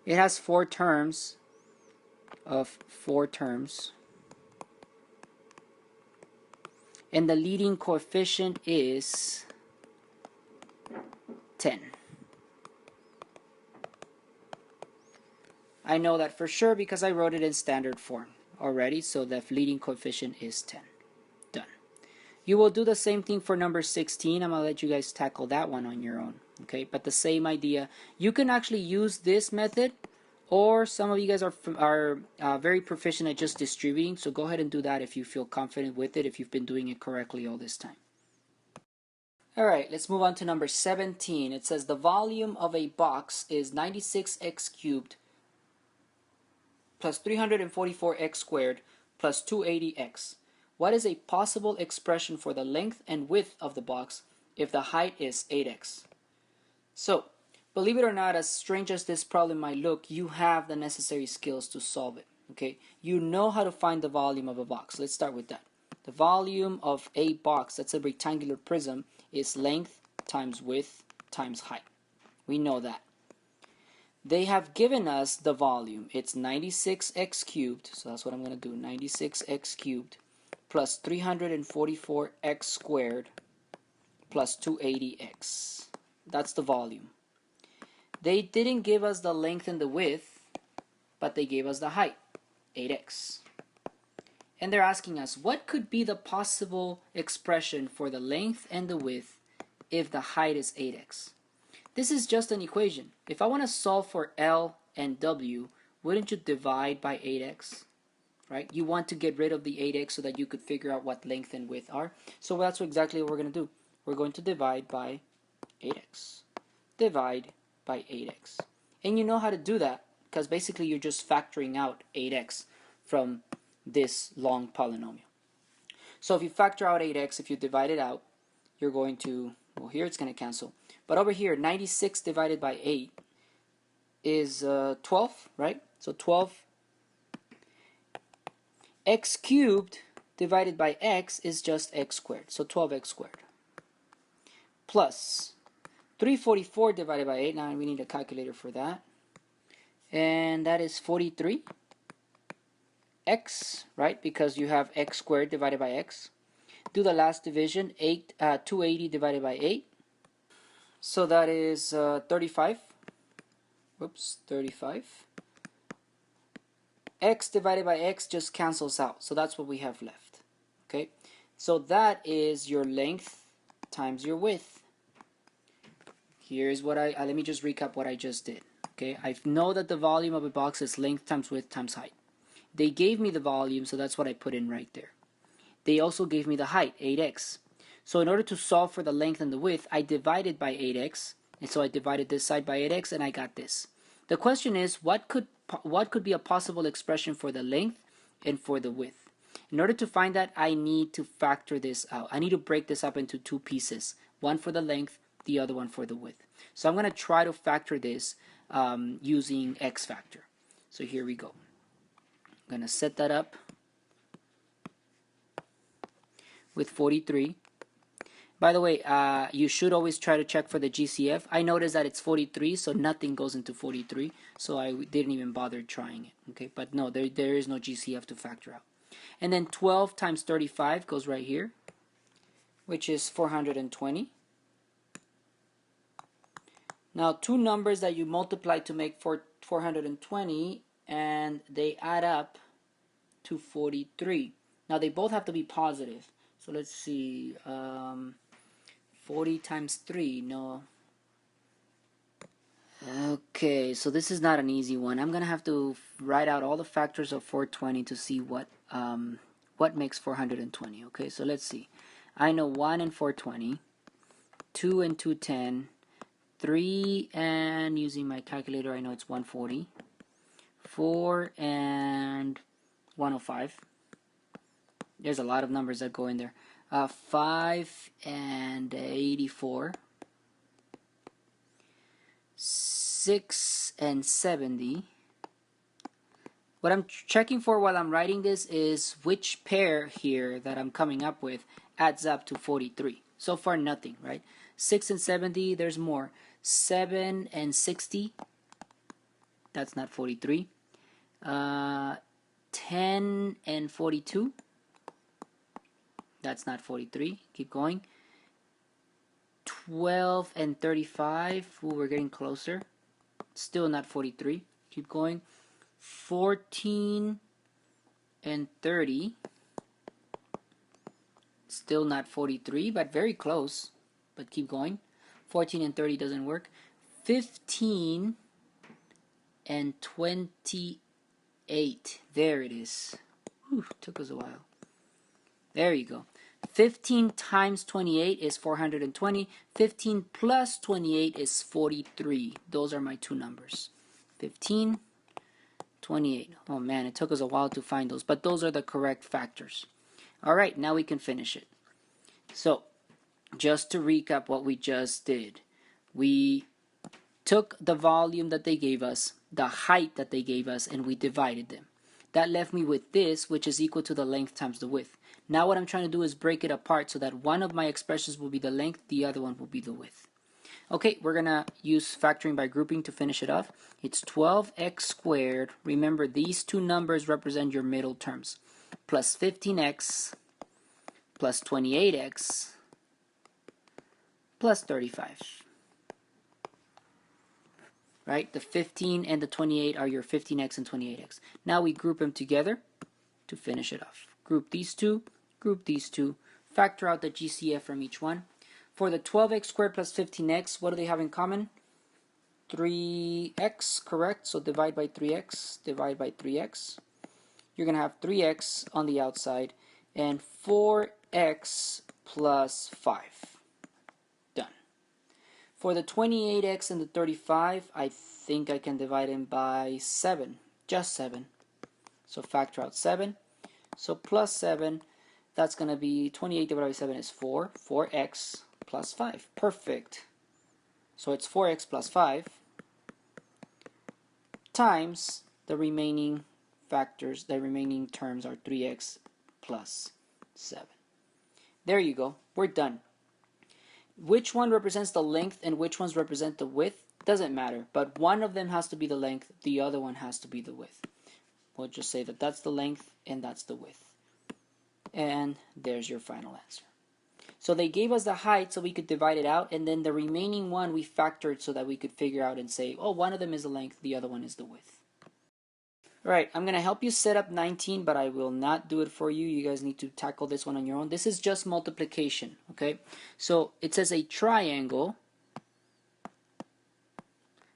It has 4 terms of 4 terms. And the leading coefficient is 10. I know that for sure because I wrote it in standard form already, so the leading coefficient is 10. Done. You will do the same thing for number 16. I'm going to let you guys tackle that one on your own. Okay, but the same idea. You can actually use this method, or some of you guys are very proficient at just distributing, so go ahead and do that if you feel confident with it, if you've been doing it correctly all this time. Alright, let's move on to number 17. It says the volume of a box is 96x cubed plus 344x squared plus 280x. What is a possible expression for the length and width of the box if the height is 8x? So, believe it or not, as strange as this problem might look, you have the necessary skills to solve it. Okay, you know how to find the volume of a box. Let's start with that. The volume of a box, that's a rectangular prism, is length times width times height. We know that. They have given us the volume. It's 96x cubed, so that's what I'm going to do. 96x cubed plus 344x squared plus 280x. That's the volume. They didn't give us the length and the width, but they gave us the height, 8x. And they're asking us, what could be the possible expression for the length and the width if the height is 8x? This is just an equation. If I want to solve for L and W, wouldn't you divide by 8x? Right? You want to get rid of the 8x so that you could figure out what length and width are. So that's exactly what we're going to do. We're going to divide by 8x. Divide by 8x. And you know how to do that because basically you're just factoring out 8x from this long polynomial. So if you factor out 8x, if you divide it out, you're going to, well, here it's going to cancel. But over here, 96 divided by 8 is 12, right? So 12. X cubed divided by x is just x squared. So 12x squared. Plus 344 divided by 8. Now we need a calculator for that. And that is 43. X, right? Because you have x squared divided by x. Do the last division, 280 divided by 8. So that is 35. Whoops, 35. X divided by x just cancels out. So that's what we have left. Okay? So that is your length times your width. Here's what let me just recap what I just did. Okay? I know that the volume of a box is length times width times height. They gave me the volume, so that's what I put in right there. They also gave me the height, 8x. So in order to solve for the length and the width, I divided by 8x. And so I divided this side by 8x, and I got this. The question is, what could be a possible expression for the length and for the width? In order to find that, I need to factor this out. I need to break this up into 2 pieces. One for the length, the other one for the width. So I'm going to try to factor this using x factor. So here we go. I'm going to set that up with 43. By the way, you should always try to check for the GCF. I noticed that it's 43, so nothing goes into 43, so I didn't even bother trying it. Okay, but no, there is no GCF to factor out. And then 12 times 35 goes right here, which is 420. Now, two numbers that you multiply to make 420, and they add up to 43. Now, they both have to be positive. So let's see, 40 times 3, no. Okay, so this is not an easy one. I'm going to have to write out all the factors of 420 to see what makes 420. Okay, so let's see. I know 1 and 420, 2 and 210, 3 and, using my calculator, I know it's 140, 4 and 105. There's a lot of numbers that go in there. 5 and 84, 6 and 70. What I'm checking for while I'm writing this is which pair here that I'm coming up with adds up to 43. So far nothing, right? 6 and 70, there's more. 7 and 60, that's not 43. 10 and 42, that's not 43. Keep going. 12 and 35, ooh, we're getting closer. Still not 43. Keep going. 14 and 30, still not 43, but very close. But keep going. 14 and 30 doesn't work. 15 and 28. There it is. Whew, took us a while. There you go. 15 times 28 is 420. 15 plus 28 is 43. Those are my two numbers. 15, 28. Oh man, it took us a while to find those, but those are the correct factors. All right, now we can finish it. So, just to recap what we just did, we took the volume that they gave us, the height that they gave us, and we divided them. That left me with this, which is equal to the length times the width. Now what I'm trying to do is break it apart so that one of my expressions will be the length, the other one will be the width. Okay, we're going to use factoring by grouping to finish it off. It's 12x squared. Remember, these two numbers represent your middle terms. Plus 15x plus 28x plus 35. Right? The 15 and the 28 are your 15x and 28x. Now we group them together to finish it off. Group these two, factor out the GCF from each one. For the 12x squared plus 15x, what do they have in common? 3x, correct? So divide by 3x, divide by 3x. You're going to have 3x on the outside and 4x plus 5. Done. For the 28x and the 35, I think I can divide them by 7, just 7. So factor out 7. So plus 7, that's going to be 28 divided by 7 is 4. 4x plus 5. Perfect. So it's 4x plus 5 times the remaining factors, the remaining terms are 3x plus 7. There you go. We're done. Which one represents the length and which ones represent the width doesn't matter, but one of them has to be the length, the other one has to be the width. We'll just say that that's the length and that's the width. And there's your final answer. So they gave us the height so we could divide it out, and then the remaining one we factored so that we could figure out and say, oh, one of them is the length, the other one is the width. Alright, I'm going to help you set up 19, but I will not do it for you. You guys need to tackle this one on your own. This is just multiplication, okay? So it says a triangle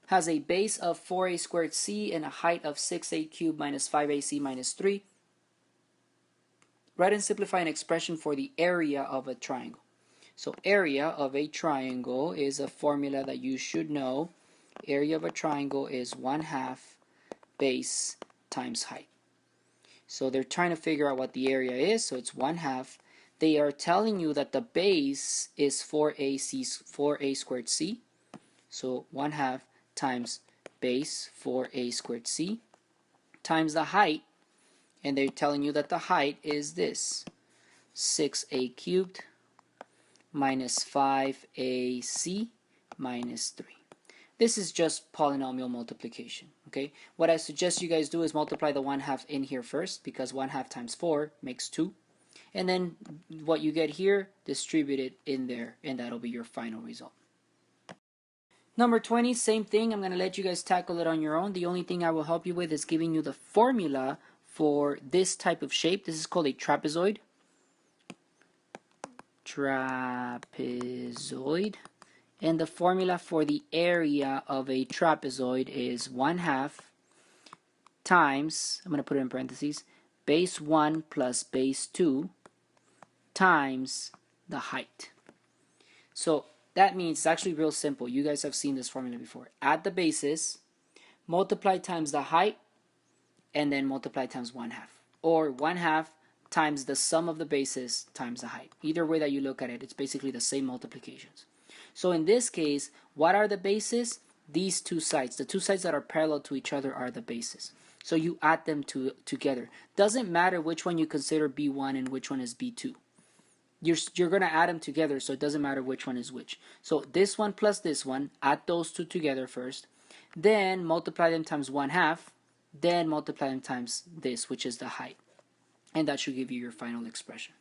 has a base of 4a squared c and a height of 6a cubed minus 5ac minus 3. Write and simplify an expression for the area of a triangle. So area of a triangle is a formula that you should know. Area of a triangle is 1/2 base times height. So they're trying to figure out what the area is, so it's 1/2. They are telling you that the base is 4a squared c. So 1/2 times base 4a squared c times the height, and they're telling you that the height is this, 6a cubed minus 5ac minus 3. This is just polynomial multiplication, okay? What I suggest you guys do is multiply the 1/2 in here first, because 1/2 times 4 makes 2. And then what you get here, distribute it in there, and that'll be your final result. Number 20, same thing. I'm going to let you guys tackle it on your own. The only thing I will help you with is giving you the formula for this type of shape. This is called a trapezoid. Trapezoid. And the formula for the area of a trapezoid is 1/2 times, I'm going to put it in parentheses, base 1 plus base 2 times the height. So that means it's actually real simple. You guys have seen this formula before. Add the bases, multiply times the height, and then multiply times 1/2. Or 1/2 times the sum of the bases times the height. Either way that you look at it, it's basically the same multiplications. So in this case, what are the bases? These two sides. The two sides that are parallel to each other are the bases. So you add them together. Doesn't matter which one you consider B1 and which one is B2. You're going to add them together, so it doesn't matter which one is which. So this one plus this one, add those two together first. Then multiply them times 1/2. Then multiply them times this, which is the height. And that should give you your final expression.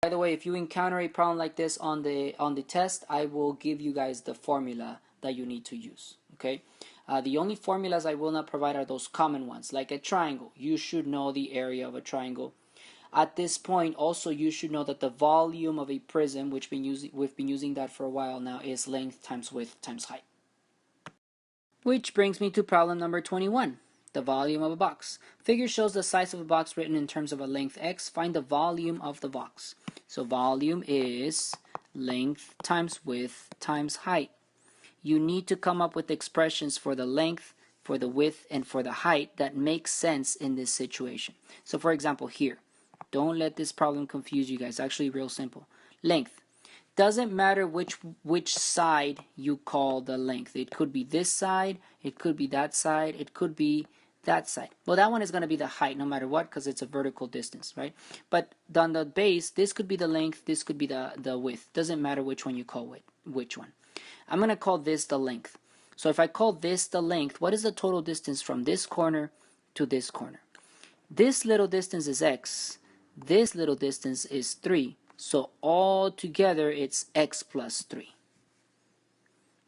By the way, if you encounter a problem like this on the test, I will give you guys the formula that you need to use. Okay. The only formulas I will not provide are those common ones, like a triangle. You should know the area of a triangle. At this point, also you should know that the volume of a prism, which we've been using that for a while now, is length times width times height. Which brings me to problem number 21. The volume of a box. Figure shows the size of a box written in terms of a length x. Find the volume of the box. So volume is length times width times height. You need to come up with expressions for the length, for the width, and for the height that make sense in this situation. So for example here, don't let this problem confuse you guys. Actually real simple. Length. Doesn't matter which side you call the length. It could be this side, it could be that side, it could be that side. Well, that one is going to be the height no matter what, because it's a vertical distance, right? But on the base, this could be the length, this could be the width. Doesn't matter which one you call which one. I'm going to call this the length. So if I call this the length, what is the total distance from this corner to this corner? This little distance is x. This little distance is 3. So all together it's x plus 3.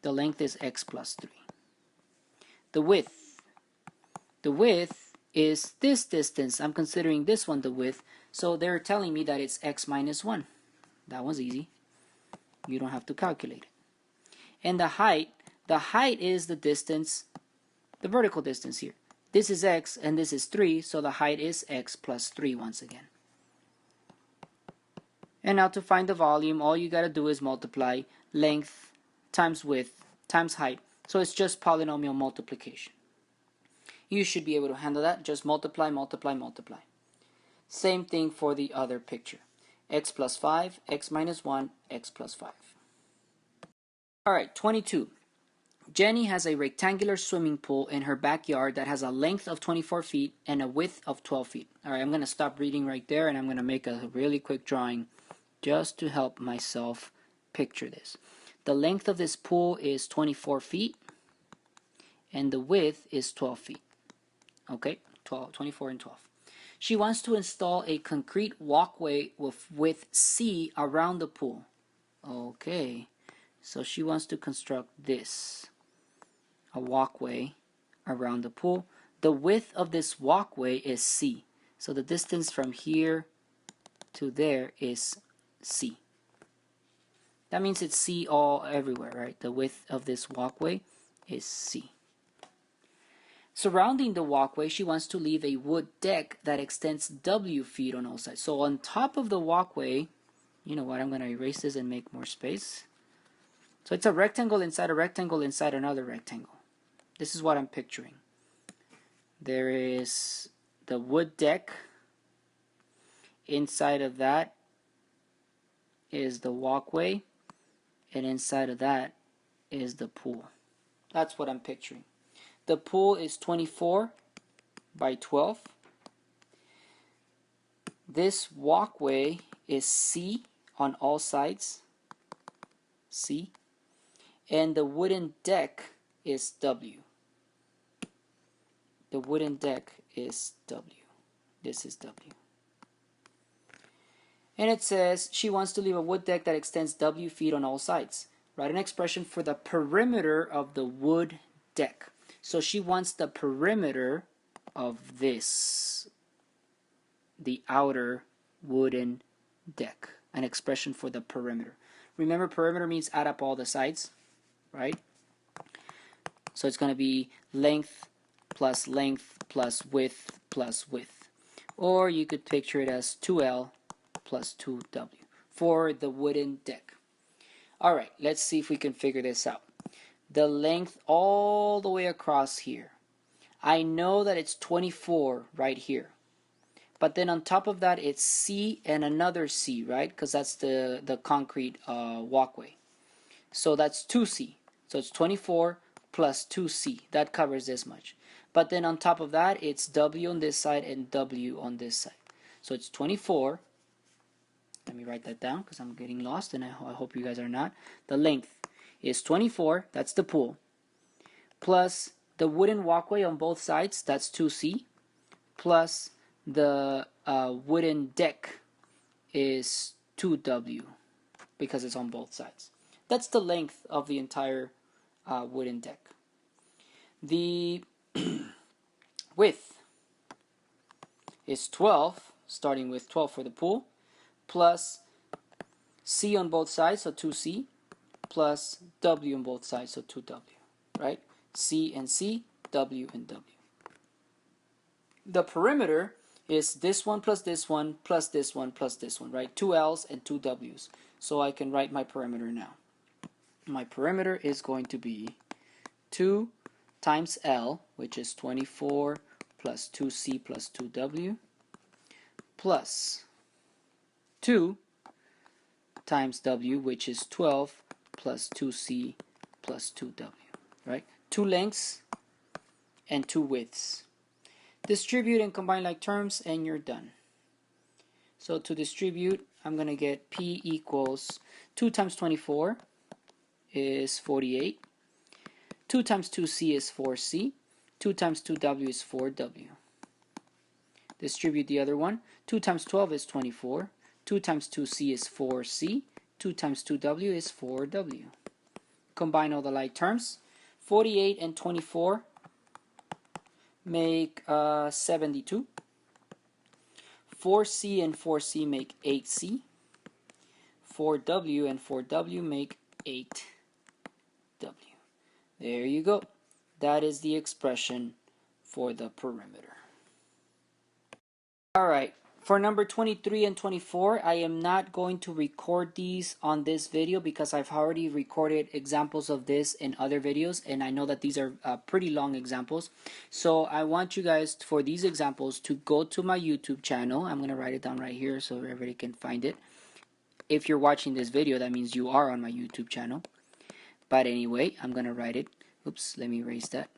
The length is x plus 3. The width. The width is this distance. I'm considering this one the width. So they're telling me that it's x minus 1. That one's easy. You don't have to calculate it. And the height is the distance, the vertical distance here. This is x and this is 3, so the height is x plus 3 once again. And now to find the volume, all you got to do is multiply length times width times height. So it's just polynomial multiplication. You should be able to handle that. Just multiply, multiply, multiply. Same thing for the other picture. X plus 5, x minus 1, x plus 5. Alright, 22. Jenny has a rectangular swimming pool in her backyard that has a length of 24 feet and a width of 12 feet. Alright, I'm going to stop reading right there and I'm going to make a really quick drawing just to help myself picture this. The length of this pool is 24 feet and the width is 12 feet. Okay, 24 and 12. She wants to install a concrete walkway with C around the pool. Okay, so she wants to construct this, a walkway around the pool. The width of this walkway is C. So the distance from here to there is C. That means it's C all everywhere, right? The width of this walkway is C. Surrounding the walkway, she wants to leave a wood deck that extends W feet on all sides. So on top of the walkway, you know what, I'm going to erase this and make more space. So it's a rectangle inside another rectangle. This is what I'm picturing. There is the wood deck. Inside of that is the walkway. And inside of that is the pool. That's what I'm picturing. The pool is 24 by 12. This walkway is C on all sides, C, and the wooden deck is W. The wooden deck is W. This is W. And it says she wants to leave a wood deck that extends W feet on all sides. Write an expression for the perimeter of the wood deck. So she wants the perimeter of this, the outer wooden deck. An expression for the perimeter. Remember, perimeter means add up all the sides, right? So it's going to be length plus width plus width. Or you could picture it as 2L plus 2W for the wooden deck. Alright, let's see if we can figure this out. The length all the way across here. I know that it's 24 right here. But then on top of that it's C and another C, right? Because that's the concrete walkway. So that's 2C. So it's 24 plus 2C. That covers this much. But then on top of that it's W on this side and W on this side. So it's 24. Let me write that down because I'm getting lost, and I hope you guys are not. The length is 24, that's the pool, plus the wooden walkway on both sides, that's 2C, plus the wooden deck is 2W because it's on both sides. That's the length of the entire wooden deck. The width is 12, starting with 12 for the pool, plus C on both sides, so 2C, plus W on both sides, so 2W, right? C and C, W and W. The perimeter is this one plus this one plus this one plus this one, right? 2 L's and 2 W's. So I can write my perimeter now. My perimeter is going to be 2 times L, which is 24 plus 2C plus 2W, plus 2 times W, which is 12 plus 2C plus 2W, right? 2 lengths and 2 widths. Distribute and combine like terms and you're done. So to distribute, I'm going to get P equals 2 times 24 is 48. 2 times 2C is 4C. 2 times 2W is 4W. Distribute the other one. 2 times 12 is 24. 2 times 2C is 4C. 2 times 2W is 4W. Combine all the like terms. 48 and 24 make 72. 4C and 4C make 8C. 4W and 4W make 8W. There you go. That is the expression for the perimeter. Alright, for number 23 and 24, I am not going to record these on this video because I've already recorded examples of this in other videos, and I know that these are pretty long examples. So I want you guys, for these examples, to go to my YouTube channel. I'm going to write it down right here so everybody can find it. If you're watching this video, that means you are on my YouTube channel. But anyway, I'm going to write it. Oops, let me erase that.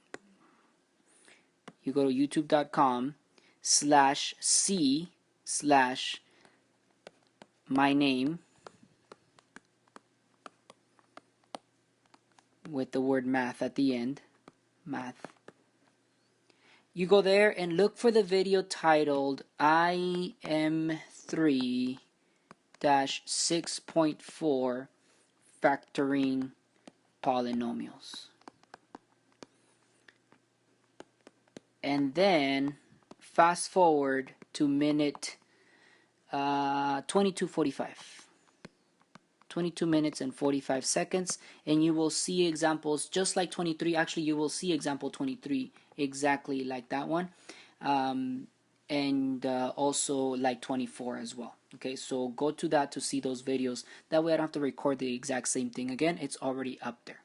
You go to youtube.com/c/my name with the word math at the end. Math. You go there and look for the video titled IM3 -6.4 factoring polynomials. And then fast forward to minute 22:45. 22 minutes and 45 seconds, and you will see examples just like 23. Actually, you will see example 23 exactly like that one, and also like 24 as well. Okay, so go to that to see those videos. That way I don't have to record the exact same thing again. It's already up there.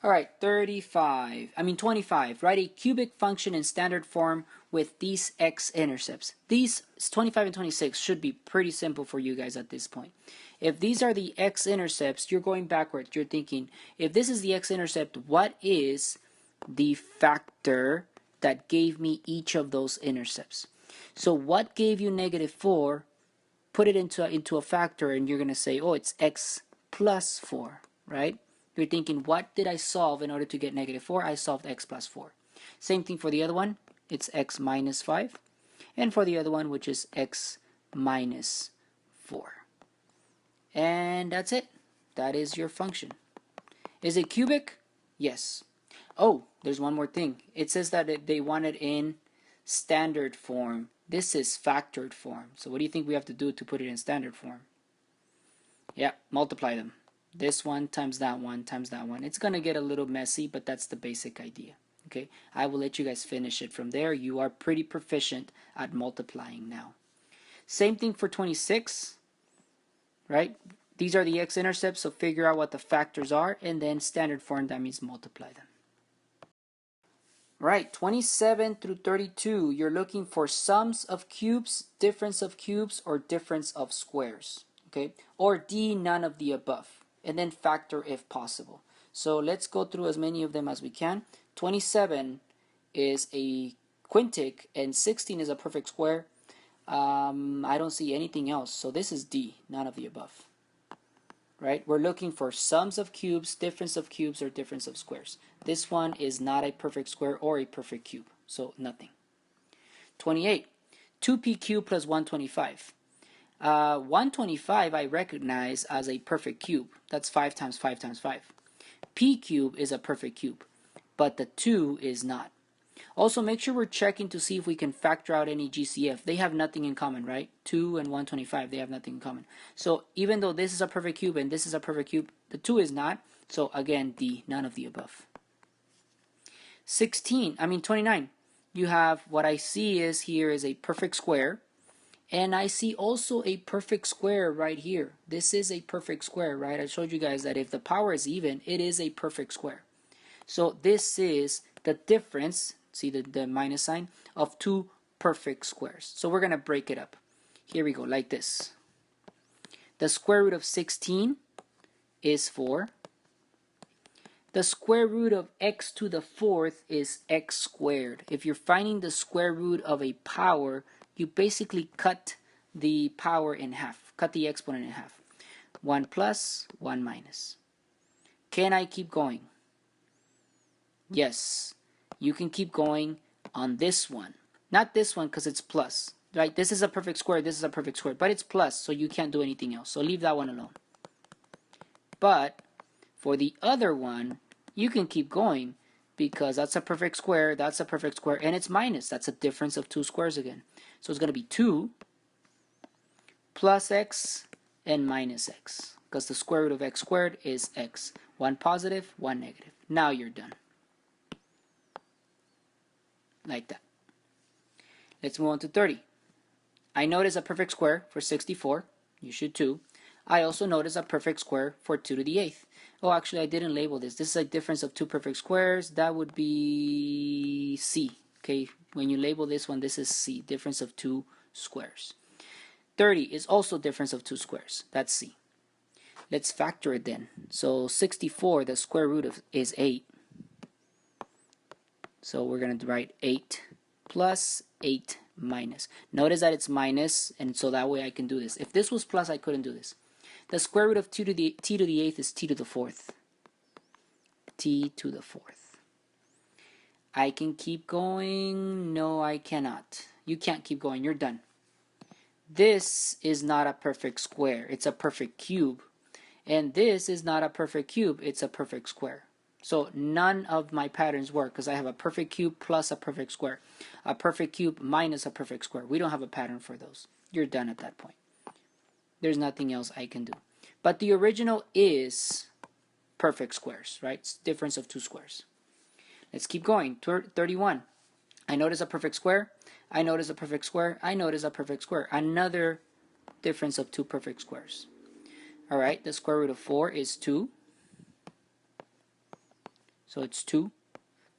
Alright, 25. Write a cubic function in standard form with these x-intercepts. These 25 and 26 should be pretty simple for you guys at this point. If these are the x-intercepts, you're going backwards. You're thinking, if this is the x-intercept, what is the factor that gave me each of those intercepts? So what gave you -4 put it into a factor and you're going to say, oh, it's x plus 4, right? You're thinking, what did I solve in order to get negative 4? I solved x plus 4. Same thing for the other one. It's x minus 5. And for the other one, which is x minus 4. And that's it. That is your function. Is it cubic? Yes. Oh, there's one more thing. It says that they want it in standard form. This is factored form. So what do you think we have to do to put it in standard form? Yeah, multiply them. This one times that one times that one. It's going to get a little messy, but that's the basic idea. Okay, I will let you guys finish it from there. You are pretty proficient at multiplying now. Same thing for 26, right? These are the x-intercepts, so figure out what the factors are, and then standard form, that means multiply them. Right, 27 through 32, you're looking for sums of cubes, difference of cubes, or difference of squares, okay? Or D, none of the above, and then factor if possible. So let's go through as many of them as we can. 27 is a quintic, and 16 is a perfect square. I don't see anything else, so this is D, none of the above. Right? We're looking for sums of cubes, difference of cubes, or difference of squares. This one is not a perfect square or a perfect cube, so nothing. 28, 2p cubed plus 125. 125 I recognize as a perfect cube. That's 5 times 5 times 5. P cube is a perfect cube, but the 2 is not. Also, make sure we're checking to see if we can factor out any GCF. They have nothing in common, right? 2 and 125, they have nothing in common. So even though this is a perfect cube and this is a perfect cube, the 2 is not. So again, D, none of the above. 29. You have, what I see is here is a perfect square. And I see also a perfect square right here. This is a perfect square, right? I showed you guys that if the power is even, it is a perfect square. So this is the difference, see the minus sign, of two perfect squares. So we're going to break it up. Here we go, like this. The square root of 16 is 4. The square root of x to the 4th is x squared. If you're finding the square root of a power, you basically cut the power in half. Cut the exponent in half. 1 plus, 1 minus. Can I keep going? Yes. You can keep going on this one. Not this one because it's plus. Right? This is a perfect square, this is a perfect square. But it's plus, so you can't do anything else. So leave that one alone. But for the other one, you can keep going because that's a perfect square, and it's minus. That's a difference of two squares again. So it's going to be 2 plus x and minus x because the square root of x squared is x. One positive, one negative. Now you're done. Like that. Let's move on to 30. I notice a perfect square for 64. You should too. I also notice a perfect square for 2 to the 8th. Oh, actually, I didn't label this. This is a difference of two perfect squares. That would be C. Okay, when you label this one, this is C, difference of two squares. 30 is also difference of two squares. That's C. Let's factor it then. So 64, the square root of is 8. So we're going to write 8 plus 8 minus. Notice that it's minus, and so that way I can do this. If this was plus, I couldn't do this. The square root of t to the 8th is t to the 4th. T to the 4th. I can keep going. No, I cannot. You can't keep going. You're done. This is not a perfect square. It's a perfect cube. And this is not a perfect cube. It's a perfect square. So none of my patterns work because I have a perfect cube plus a perfect square. A perfect cube minus a perfect square. We don't have a pattern for those. You're done at that point. There's nothing else I can do. But the original is perfect squares, right? It's difference of two squares. Let's keep going. 31. I notice a perfect square. I notice a perfect square. I notice a perfect square. Another difference of two perfect squares. All right, the square root of 4 is 2. So it's 2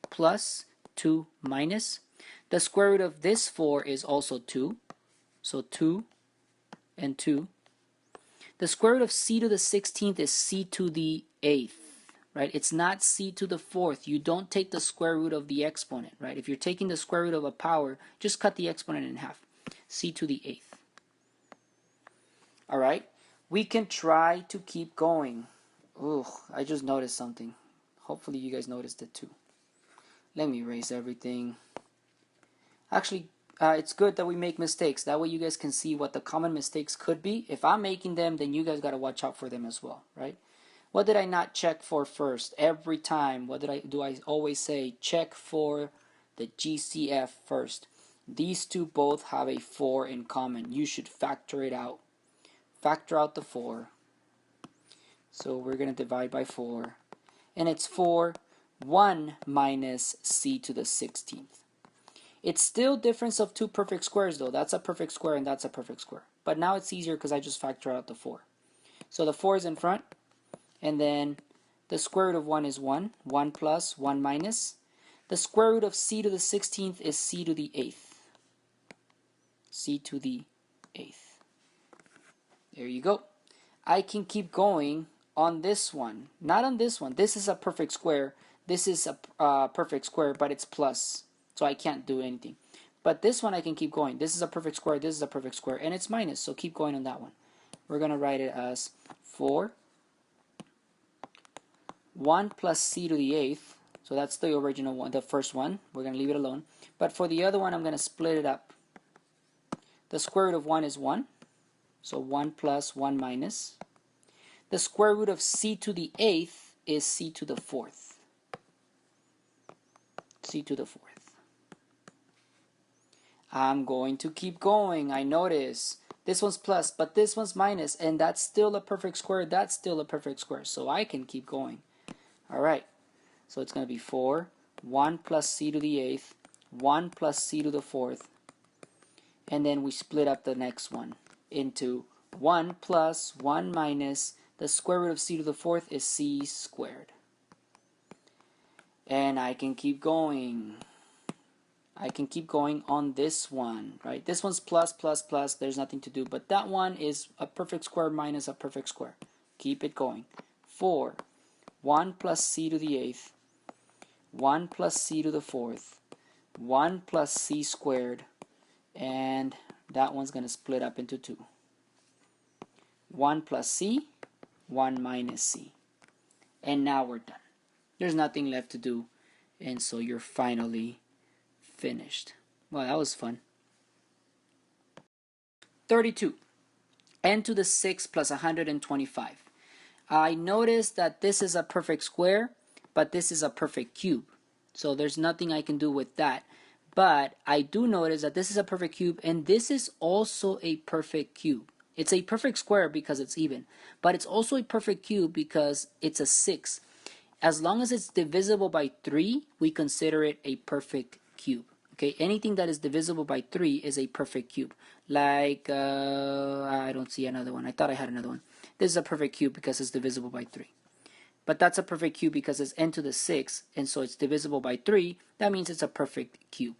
plus 2 minus. The square root of this 4 is also 2. So 2 and 2. The square root of c to the 16th is c to the 8th, right? It's not c to the 4th. You don't take the square root of the exponent, right? If you're taking the square root of a power, just cut the exponent in half. C to the 8th. All right, we can try to keep going. Ugh, I just noticed something. Hopefully you guys noticed it too. Let me erase everything. Actually, it's good that we make mistakes. That way you guys can see what the common mistakes could be. If I'm making them, then you guys got to watch out for them as well, right? What did I not check for first? Every time, what do I always say? Check for the GCF first. These two both have a 4 in common. You should factor it out. Factor out the 4. So we're going to divide by 4. And it's 4, 1 minus c to the 16th. It's still difference of two perfect squares though. That's a perfect square and that's a perfect square. But now it's easier because I just factor out the 4. So the 4 is in front. And then the square root of 1 is 1. 1 plus, 1 minus. The square root of c to the 16th is c to the 8th. C to the 8th. There you go. I can keep going on this one. Not on this one. This is a perfect square. This is a perfect square, but it's plus. So I can't do anything. But this one I can keep going. This is a perfect square. This is a perfect square. And it's minus. So keep going on that one. We're going to write it as 4. 1 plus c to the 8th. So that's the original one, the first one. We're going to leave it alone. But for the other one, I'm going to split it up. The square root of 1 is 1. So 1 plus, 1 minus. The square root of c to the 8th is c to the 4th. C to the 4th. I'm going to keep going. I notice this one's plus, but this one's minus, and that's still a perfect square. That's still a perfect square. So I can keep going. All right. So it's going to be 4, 1 plus c to the 8th, 1 plus c to the 4th, and then we split up the next one into 1 plus 1 minus the square root of c to the 4th is c squared. And I can keep going. I can keep going on this one, right? This one's plus, plus, plus. There's nothing to do. But that one is a perfect square minus a perfect square. Keep it going. 4, 1 plus c to the 8th, 1 plus c to the 4th, 1 plus c squared, and that one's going to split up into 2. 1 plus c, 1 minus c. And now we're done. There's nothing left to do, and so you're finally finished. Well, that was fun. 32. N to the 6 plus 125. I noticed that this is a perfect square, but this is a perfect cube. So there's nothing I can do with that. But I do notice that this is a perfect cube, and this is also a perfect cube. It's a perfect square because it's even, but it's also a perfect cube because it's a 6. As long as it's divisible by 3, we consider it a perfect cube. Okay, anything that is divisible by 3 is a perfect cube. Like, I don't see another one. I thought I had another one. This is a perfect cube because it's divisible by 3. But that's a perfect cube because it's n to the 6, and so it's divisible by 3. That means it's a perfect cube.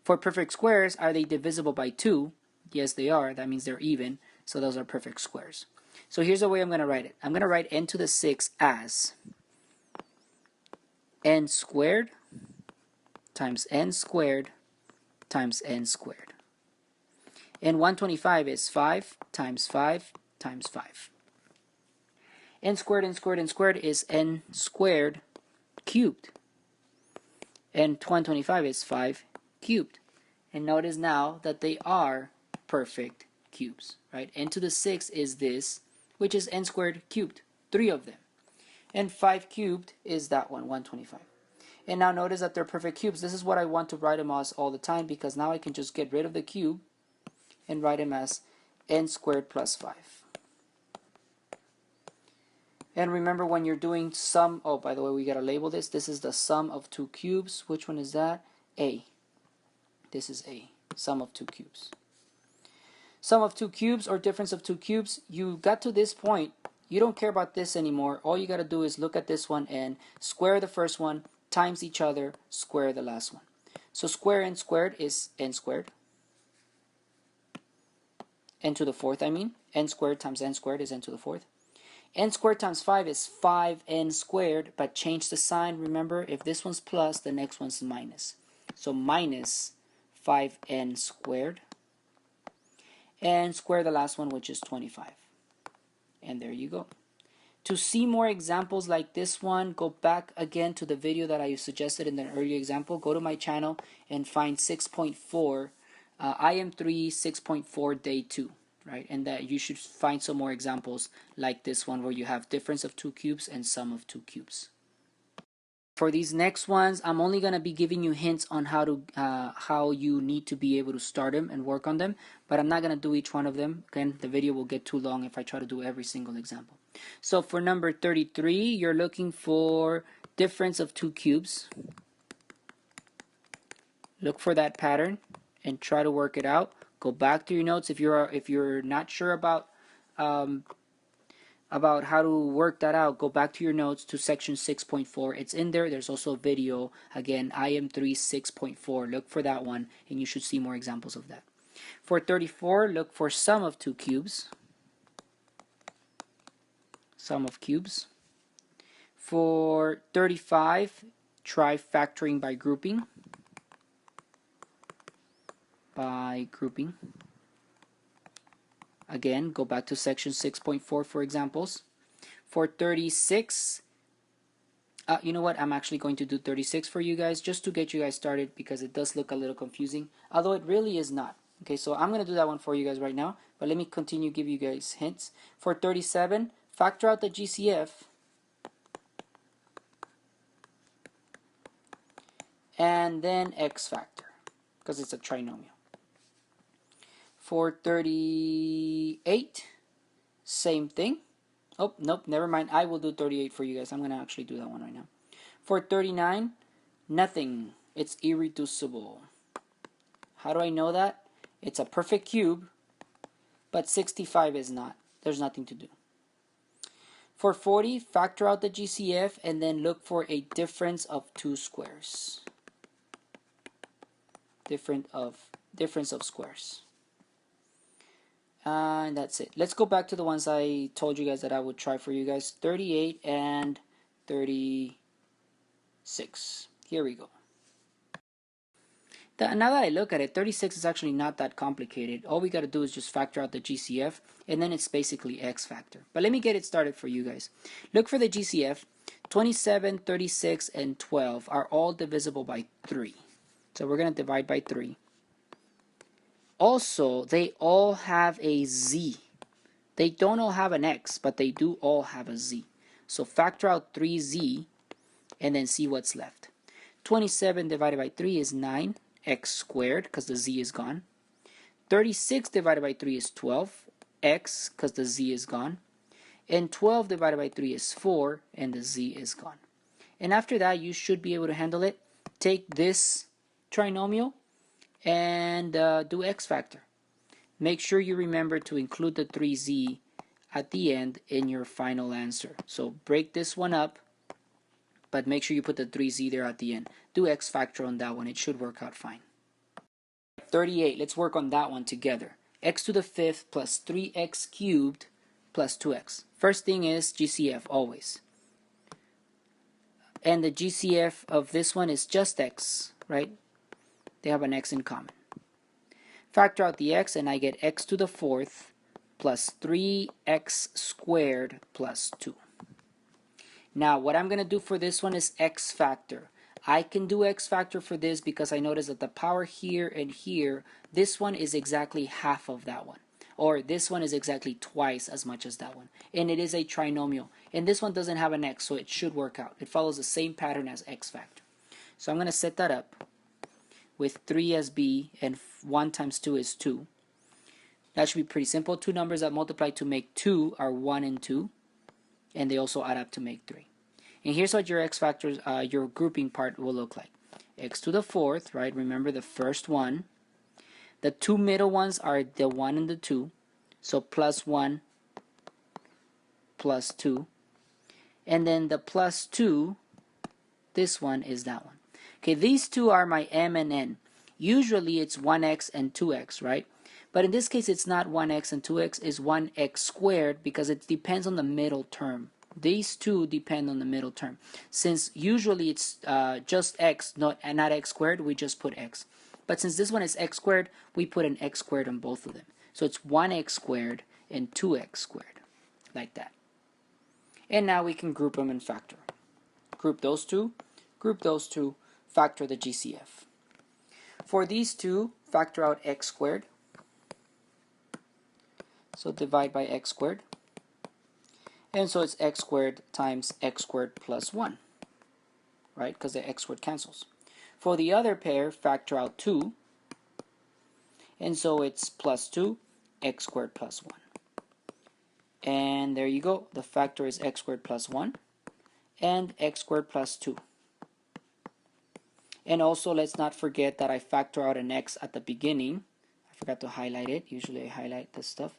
For perfect squares, are they divisible by 2? Yes, they are. That means they're even. So those are perfect squares. So here's the way I'm going to write it. I'm going to write n to the 6 as n squared times n squared times n squared. And 125 is 5 times 5 times 5. N squared, n squared, n squared is n squared cubed. And 125 is 5 cubed. And notice now that they are perfect cubes, right? N to the 6 is this, which is n squared cubed, 3 of them. And 5 cubed is that one, 125. And now notice that they're perfect cubes. This is what I want to write them as all the time, because now I can just get rid of the cube and write them as n squared plus 5. And remember when you're doing sum, oh, by the way, we got to label this. This is the sum of two cubes. Which one is that? A. This is A, sum of two cubes. Sum of two cubes or difference of two cubes, you got to this point, you don't care about this anymore. All you got to do is look at this one and square the first one, times each other, square the last one. So square n squared is n squared. N to the 4th, I mean. N squared times n squared is n to the 4th. N squared times 5 is 5n squared, but change the sign. Remember, if this one's plus, the next one's minus. So minus 5n squared. And square the last one, which is 25. And there you go. To see more examples like this one, go back again to the video that I suggested in the earlier example. Go to my channel and find 6.4, IM3 6.4 day 2, right? And that you should find some more examples like this one where you have difference of two cubes and sum of two cubes. For these next ones, I'm only going to be giving you hints on how you need to be able to start them and work on them, but I'm not going to do each one of them. Again, the video will get too long if I try to do every single example. So for number 33, you're looking for difference of two cubes. Look for that pattern and try to work it out. Go back to your notes if you're not sure about how to work that out. Go back to your notes to section 6.4. It's in there. There's also a video, again, IM3 6.4. Look for that one and you should see more examples of that. For 34, look for sum of two cubes. Sum of cubes. For 35, try factoring by grouping. Again, go back to section 6.4 for examples. For 36, you know what? I'm actually going to do 36 for you guys just to get you guys started because it does look a little confusing, although it really is not. Okay, so I'm going to do that one for you guys right now, but let me continue give you guys hints. For 37, factor out the GCF and then X factor because it's a trinomial. For 38, same thing. Oh, nope, never mind. I will do 38 for you guys. I'm going to actually do that one right now. For 39, nothing. It's irreducible. How do I know that? It's a perfect cube, but 65 is not. There's nothing to do. For 40, factor out the GCF and then look for a difference of two squares. Difference of squares. And that's it. Let's go back to the ones I told you guys that I would try for you guys. 38 and 36. Here we go. Now that I look at it, 36 is actually not that complicated. All we got to do is just factor out the GCF, and then it's basically X factor. But let me get it started for you guys. Look for the GCF. 27, 36, and 12 are all divisible by 3. So we're going to divide by 3. Also, they all have a z. They don't all have an x, but they do all have a z. So factor out 3z and then see what's left. 27 divided by 3 is 9x squared because the z is gone. 36 divided by 3 is 12x because the z is gone. And 12 divided by 3 is 4 and the z is gone. And after that, you should be able to handle it. Take this trinomial and do X factor. Make sure you remember to include the 3z at the end in your final answer. So break this one up, but make sure you put the 3z there at the end. Do X factor on that one. It should work out fine. 38, let's work on that one together. X to the 5th plus 3x cubed plus 2x. First thing is GCF, always. And the GCF of this one is just x, right? They have an x in common. Factor out the x and I get x to the 4th plus 3x squared plus 2. Now what I'm going to do for this one is X factor. I can do X factor for this because I notice that the power here and here, this one is exactly half of that one. Or this one is exactly twice as much as that one. And it is a trinomial. And this one doesn't have an x, so it should work out. It follows the same pattern as X factor. So I'm going to set that up with 3 as b and 1 times 2 is 2. That should be pretty simple. Two numbers that multiply to make 2 are 1 and 2. And they also add up to make 3. And here's what your X factors, your grouping part will look like. X to the 4th, right? Remember the first one. The two middle ones are the 1 and the 2. So plus 1, plus 2. And then the plus 2, this one is that one. Okay, these two are my m and n. Usually it's 1x and 2x, right? But in this case, it's not 1x and 2x, it's 1x squared because it depends on the middle term. These two depend on the middle term. Since usually it's just x, not x squared, we just put x. But since this one is x squared, we put an x squared on both of them. So it's 1x squared and 2x squared. like that. And now we can group them and factor. Group those two, factor the GCF. For these two, factor out x squared. So divide by x squared. And so it's x squared times x squared plus 1, right? Because the x squared cancels. For the other pair, factor out 2. And so it's plus 2, x squared plus 1. And there you go. The factor is x squared plus 1 and x squared plus 2. And also, let's not forget that I factor out an x at the beginning. I forgot to highlight it. Usually I highlight this stuff.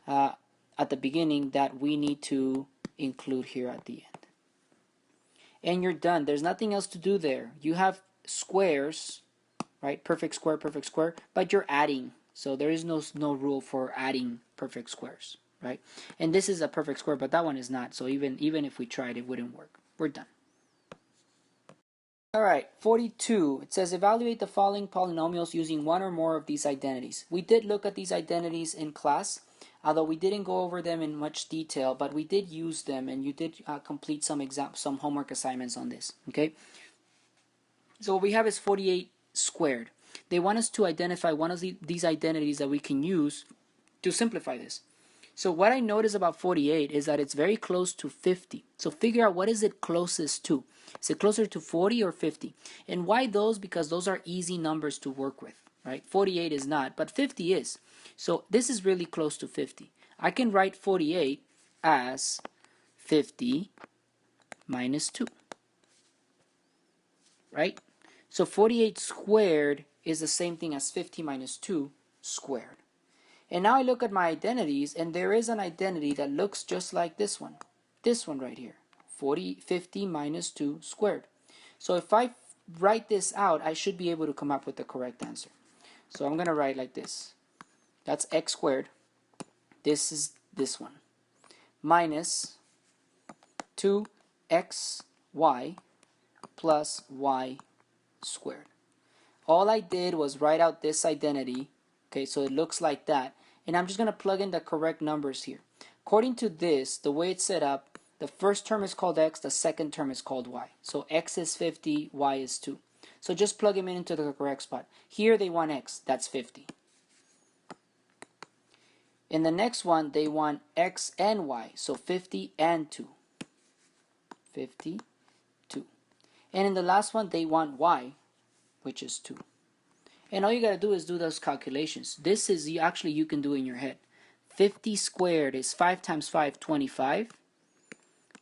At the beginning that we need to include here at the end. And you're done. There's nothing else to do there. You have squares, right? Perfect square, but you're adding. So there is no rule for adding perfect squares, right? And this is a perfect square, but that one is not. So even if we tried, it wouldn't work. We're done. All right, 42. It says evaluate the following polynomials using one or more of these identities. We did look at these identities in class, although we didn't go over them in much detail, but we did use them, and you did complete some homework assignments on this. Okay. So what we have is 48 squared. They want us to identify one of these identities that we can use to simplify this. So what I notice about 48 is that it's very close to 50. So figure out what is it closest to. Is it closer to 40 or 50? And why those? Because those are easy numbers to work with, right? 48 is not, but 50 is. So this is really close to 50. I can write 48 as 50 minus 2, right? So 48 squared is the same thing as 50 minus 2 squared. And now I look at my identities, and there is an identity that looks just like this one right here, 50 minus 2 squared. So if I write this out, I should be able to come up with the correct answer. So I'm going to write like this. That's x squared. This is this one. Minus 2xy plus y squared. All I did was write out this identity. Okay, so it looks like that. And I'm just going to plug in the correct numbers here. According to this, the way it's set up, the first term is called x, the second term is called y. So x is 50, y is 2. So just plug them into the correct spot. Here they want x, that's 50. In the next one, they want x and y, so 50 and 2. 50, 2. And in the last one, they want y, which is 2. And all you got to do is do those calculations. This is you can do in your head. 50 squared is 5 times 5, 25.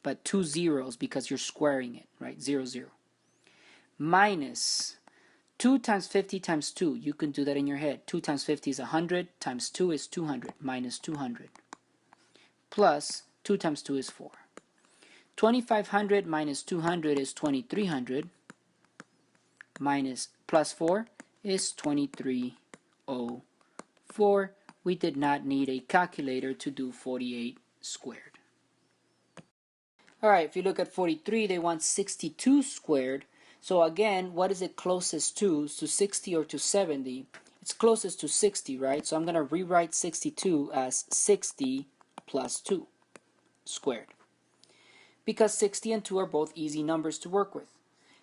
But 2 zeros because you're squaring it, right? 0, 0. Minus 2 times 50 times 2. You can do that in your head. 2 times 50 is 100. Times 2 is 200. Minus 200. Plus 2 times 2 is 4. 2500 minus 200 is 2300. Minus plus 4 is 2304. We did not need a calculator to do 48 squared. Alright, if you look at 43, they want 62 squared. So again, what is it closest to 60 or to 70? It's closest to 60, right? So I'm going to rewrite 62 as 60 plus 2 squared. Because 60 and 2 are both easy numbers to work with.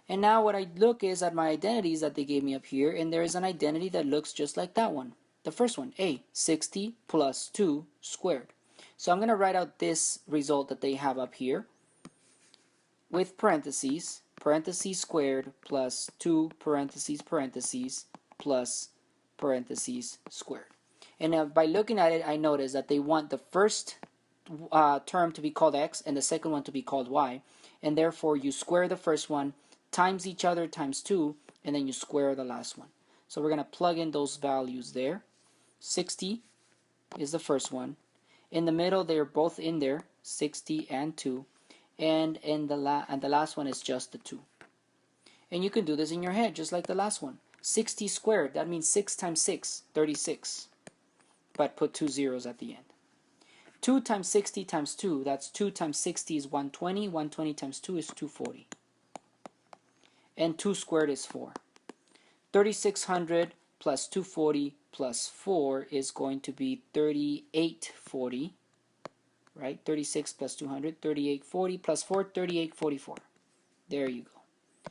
And now what I look is at my identities that they gave me up here, and there is an identity that looks just like that one. The first one, A, 60 plus 2 squared. So I'm going to write out this result that they have up here with parentheses, parentheses squared plus 2 parentheses plus parentheses squared. And by looking at it, I notice that they want the first term to be called x and the second one to be called y. And therefore, you square the first one, times each other times 2, and then you square the last one. So we're going to plug in those values there. 60 is the first one. In the middle, they're both in there, 60 and 2. And the last one is just the 2. And you can do this in your head, just like the last one. 60 squared, that means 6 times 6, 36. But put 2 zeros at the end. 2 times 60 times 2, that's 2 times 60 is 120. 120 times 2 is 240. And 2 squared is 4. 3600 plus 240 plus 4 is going to be 3840. right? 36 plus 200, 3840 plus 4, 3844. There you go.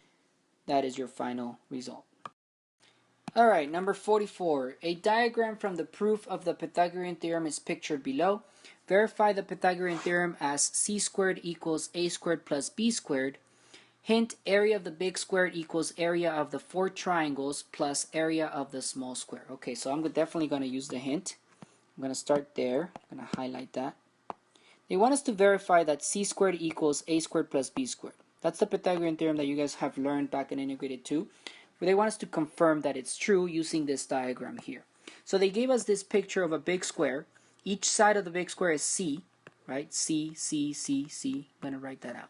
That is your final result. All right, number 44. A diagram from the proof of the Pythagorean theorem is pictured below. Verify the Pythagorean theorem as c squared equals a squared plus b squared. Hint, area of the big square equals area of the four triangles plus area of the small square. Okay, so I'm definitely going to use the hint. I'm going to start there. I'm going to highlight that. They want us to verify that c squared equals a squared plus b squared. That's the Pythagorean theorem that you guys have learned back in Integrated 2. Where they want us to confirm that it's true using this diagram here. So they gave us this picture of a big square. Each side of the big square is c, right? C, C, C, C. I'm going to write that out.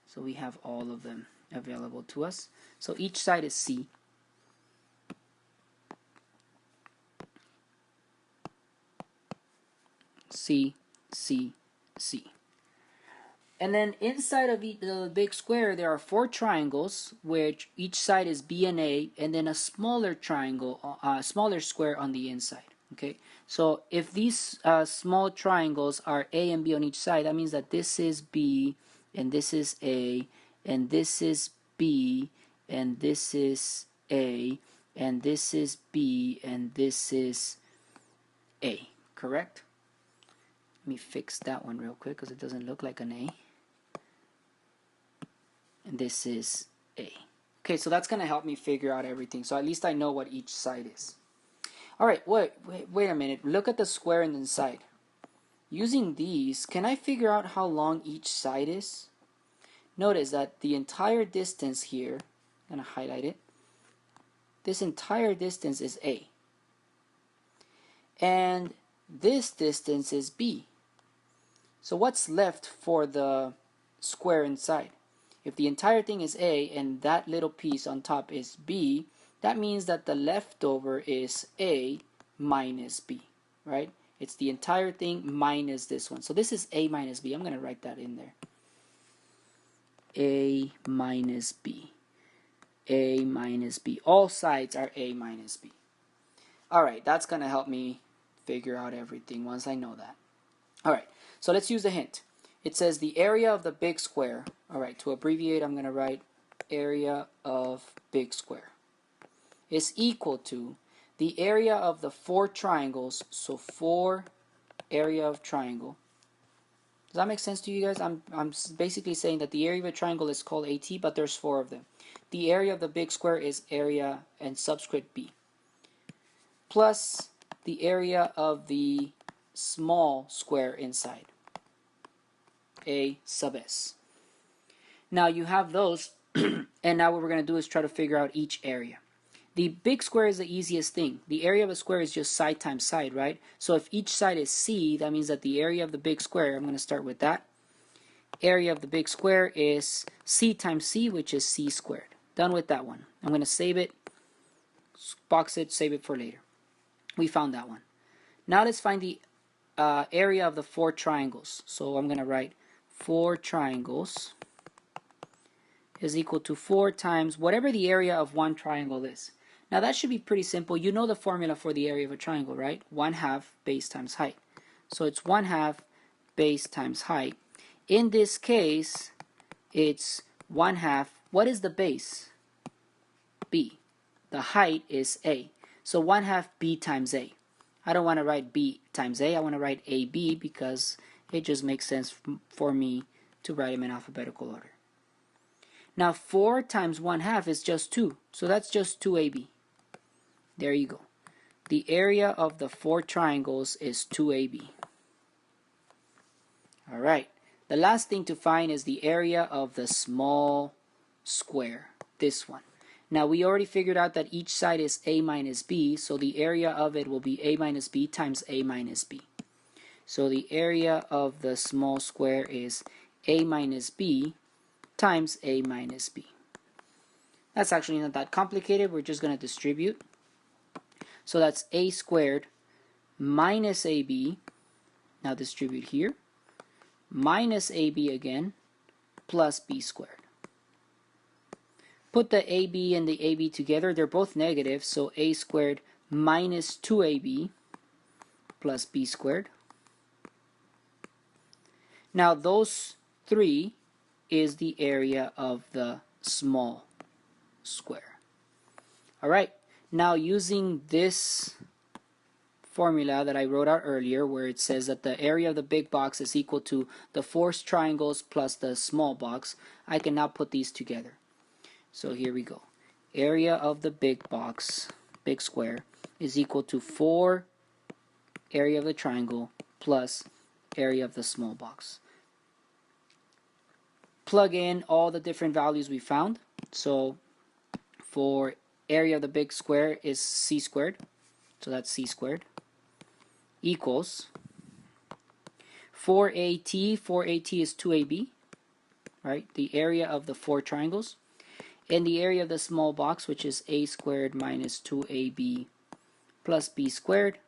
So we have all of them available to us. So each side is C. C, C, C. And then inside of the big square, there are four triangles, which each side is B and A, and then a smaller triangle, smaller square on the inside. Okay, so if these small triangles are A and B on each side, that means that this is B, and this is A, and this is B, and this is A, and this is B, and this is A. Correct? Let me fix that one real quick because it doesn't look like an A. And this is A. Okay, so that's going to help me figure out everything. So at least I know what each side is. All right, wait a minute. Look at the square and the side. Using these, can I figure out how long each side is? Notice that the entire distance here, I'm going to highlight it. This entire distance is A. And this distance is B. So what's left for the square inside? If the entire thing is A and that little piece on top is B, that means that the leftover is A minus B, right? It's the entire thing minus this one. So this is A minus B. I'm going to write that in there. A minus B. A minus B. All sides are A minus B. Alright, that's going to help me figure out everything once I know that. Alright, so let's use the hint. It says the area of the big square. Alright, to abbreviate, I'm going to write area of big square is equal to the area of the four triangles. So 4 area of triangle. Does that make sense to you guys? I'm basically saying that the area of a triangle is called AT, but there's 4 of them. The area of the big square is area and subscript B. Plus the area of the small square inside. A sub S. Now you have those, and now what we're going to do is try to figure out each area. The big square is the easiest thing. The area of a square is just side times side, right? So if each side is C, that means that the area of the big square, I'm going to start with that. Area of the big square is C times C, which is C squared. Done with that one. I'm going to save it, box it, save it for later. We found that one. Now let's find the area of the 4 triangles. So I'm going to write 4 triangles is equal to 4 times whatever the area of one triangle is. Now that should be pretty simple. You know the formula for the area of a triangle, right? 1/2 base times height. So it's 1/2 base times height. In this case, it's 1/2. What is the base? B. The height is A. So 1/2 B times A. I don't want to write B times A. I want to write AB because it just makes sense for me to write them in alphabetical order. Now 4 times 1/2 is just 2. So that's just 2AB. There you go. The area of the 4 triangles is 2AB. Alright. The last thing to find is the area of the small square. This one. Now we already figured out that each side is A minus B. So the area of it will be A minus B times A minus B. So the area of the small square is A minus B times A minus B. That's actually not that complicated. We're just going to distribute. So that's A squared minus AB. Now distribute here. Minus AB again plus B squared. Put the AB and the AB together. They're both negative. So A squared minus 2AB plus B squared. Now those 3 is the area of the small square. Alright, now using this formula that I wrote out earlier, where it says that the area of the big box is equal to the 4 triangles plus the small box, I can now put these together. So here we go. Area of the big box, big square, is equal to 4 area of the triangle plus area of the small box. Plug in all the different values we found. So for area of the big square is c squared, so that's c squared, equals 4at, 4at is 2ab, right? The area of the 4 triangles, and the area of the small box, which is a squared minus 2ab plus b squared.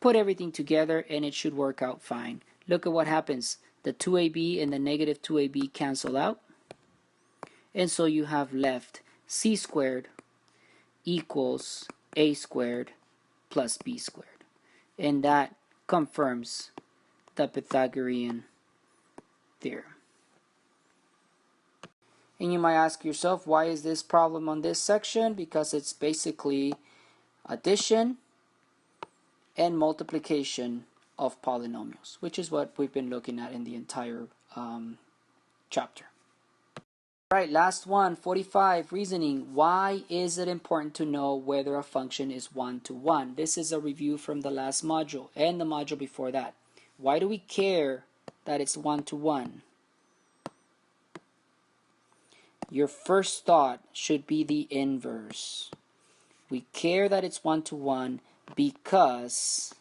Put everything together and it should work out fine. Look at what happens. The 2ab and the negative 2ab cancel out, and so you have left c squared equals a squared plus b squared. And that confirms the Pythagorean theorem. And you might ask yourself, why is this problem on this section? Because it's basically addition and multiplication of polynomials, which is what we've been looking at in the entire chapter. Alright, last one, 45, reasoning. Why is it important to know whether a function is one-to-one? This is a review from the last module and the module before that. Why do we care that it's one-to-one? Your first thought should be the inverse. We care that it's one-to-one because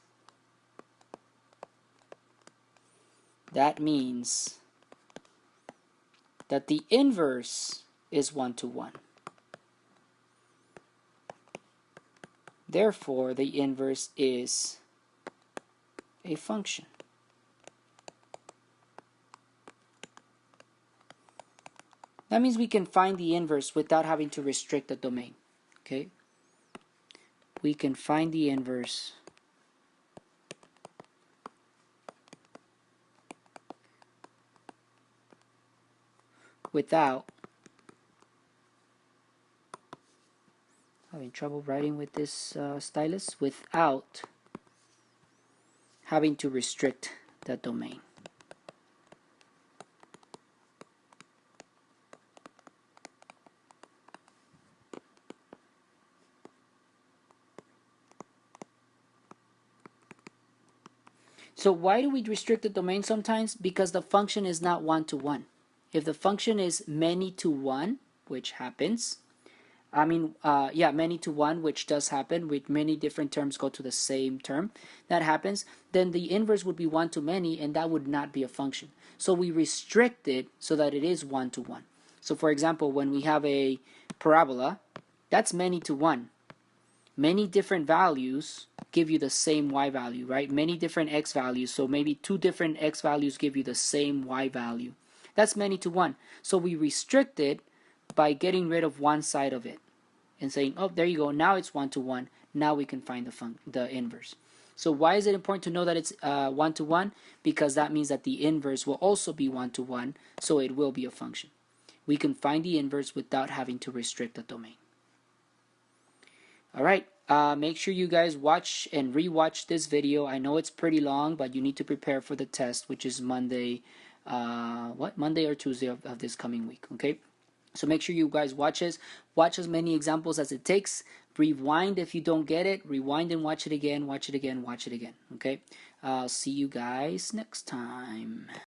that means that the inverse is one-to-one. Therefore, the inverse is a function. That means we can find the inverse without having to restrict the domain. Okay? We can find the inverse without having trouble writing with this stylus, without having to restrict the domain. So why do we restrict the domain sometimes? Because the function is not one-to-one. If the function is many-to-one, which happens, many-to-one, which does happen, with many different terms go to the same term, that happens, then the inverse would be one-to-many, and that would not be a function. So we restrict it so that it is one-to-one. So for example, when we have a parabola, that's many-to-one. Many different values give you the same y value, right? Many different x values, so maybe 2 different x values give you the same y value. That's many-to-one. So we restrict it by getting rid of one side of it and saying, oh, there you go, now it's one-to-one. Now we can find the inverse. So why is it important to know that it's one-to-one? Because that means that the inverse will also be one-to-one, so it will be a function. We can find the inverse without having to restrict the domain. Alright, make sure you guys watch and rewatch this video. I know it's pretty long, but you need to prepare for the test, which is Monday, Monday or Tuesday of this coming week, okay? So make sure you guys watch as many examples as it takes. Rewind if you don't get it. Rewind and watch it again, watch it again, watch it again, okay? I'll see you guys next time.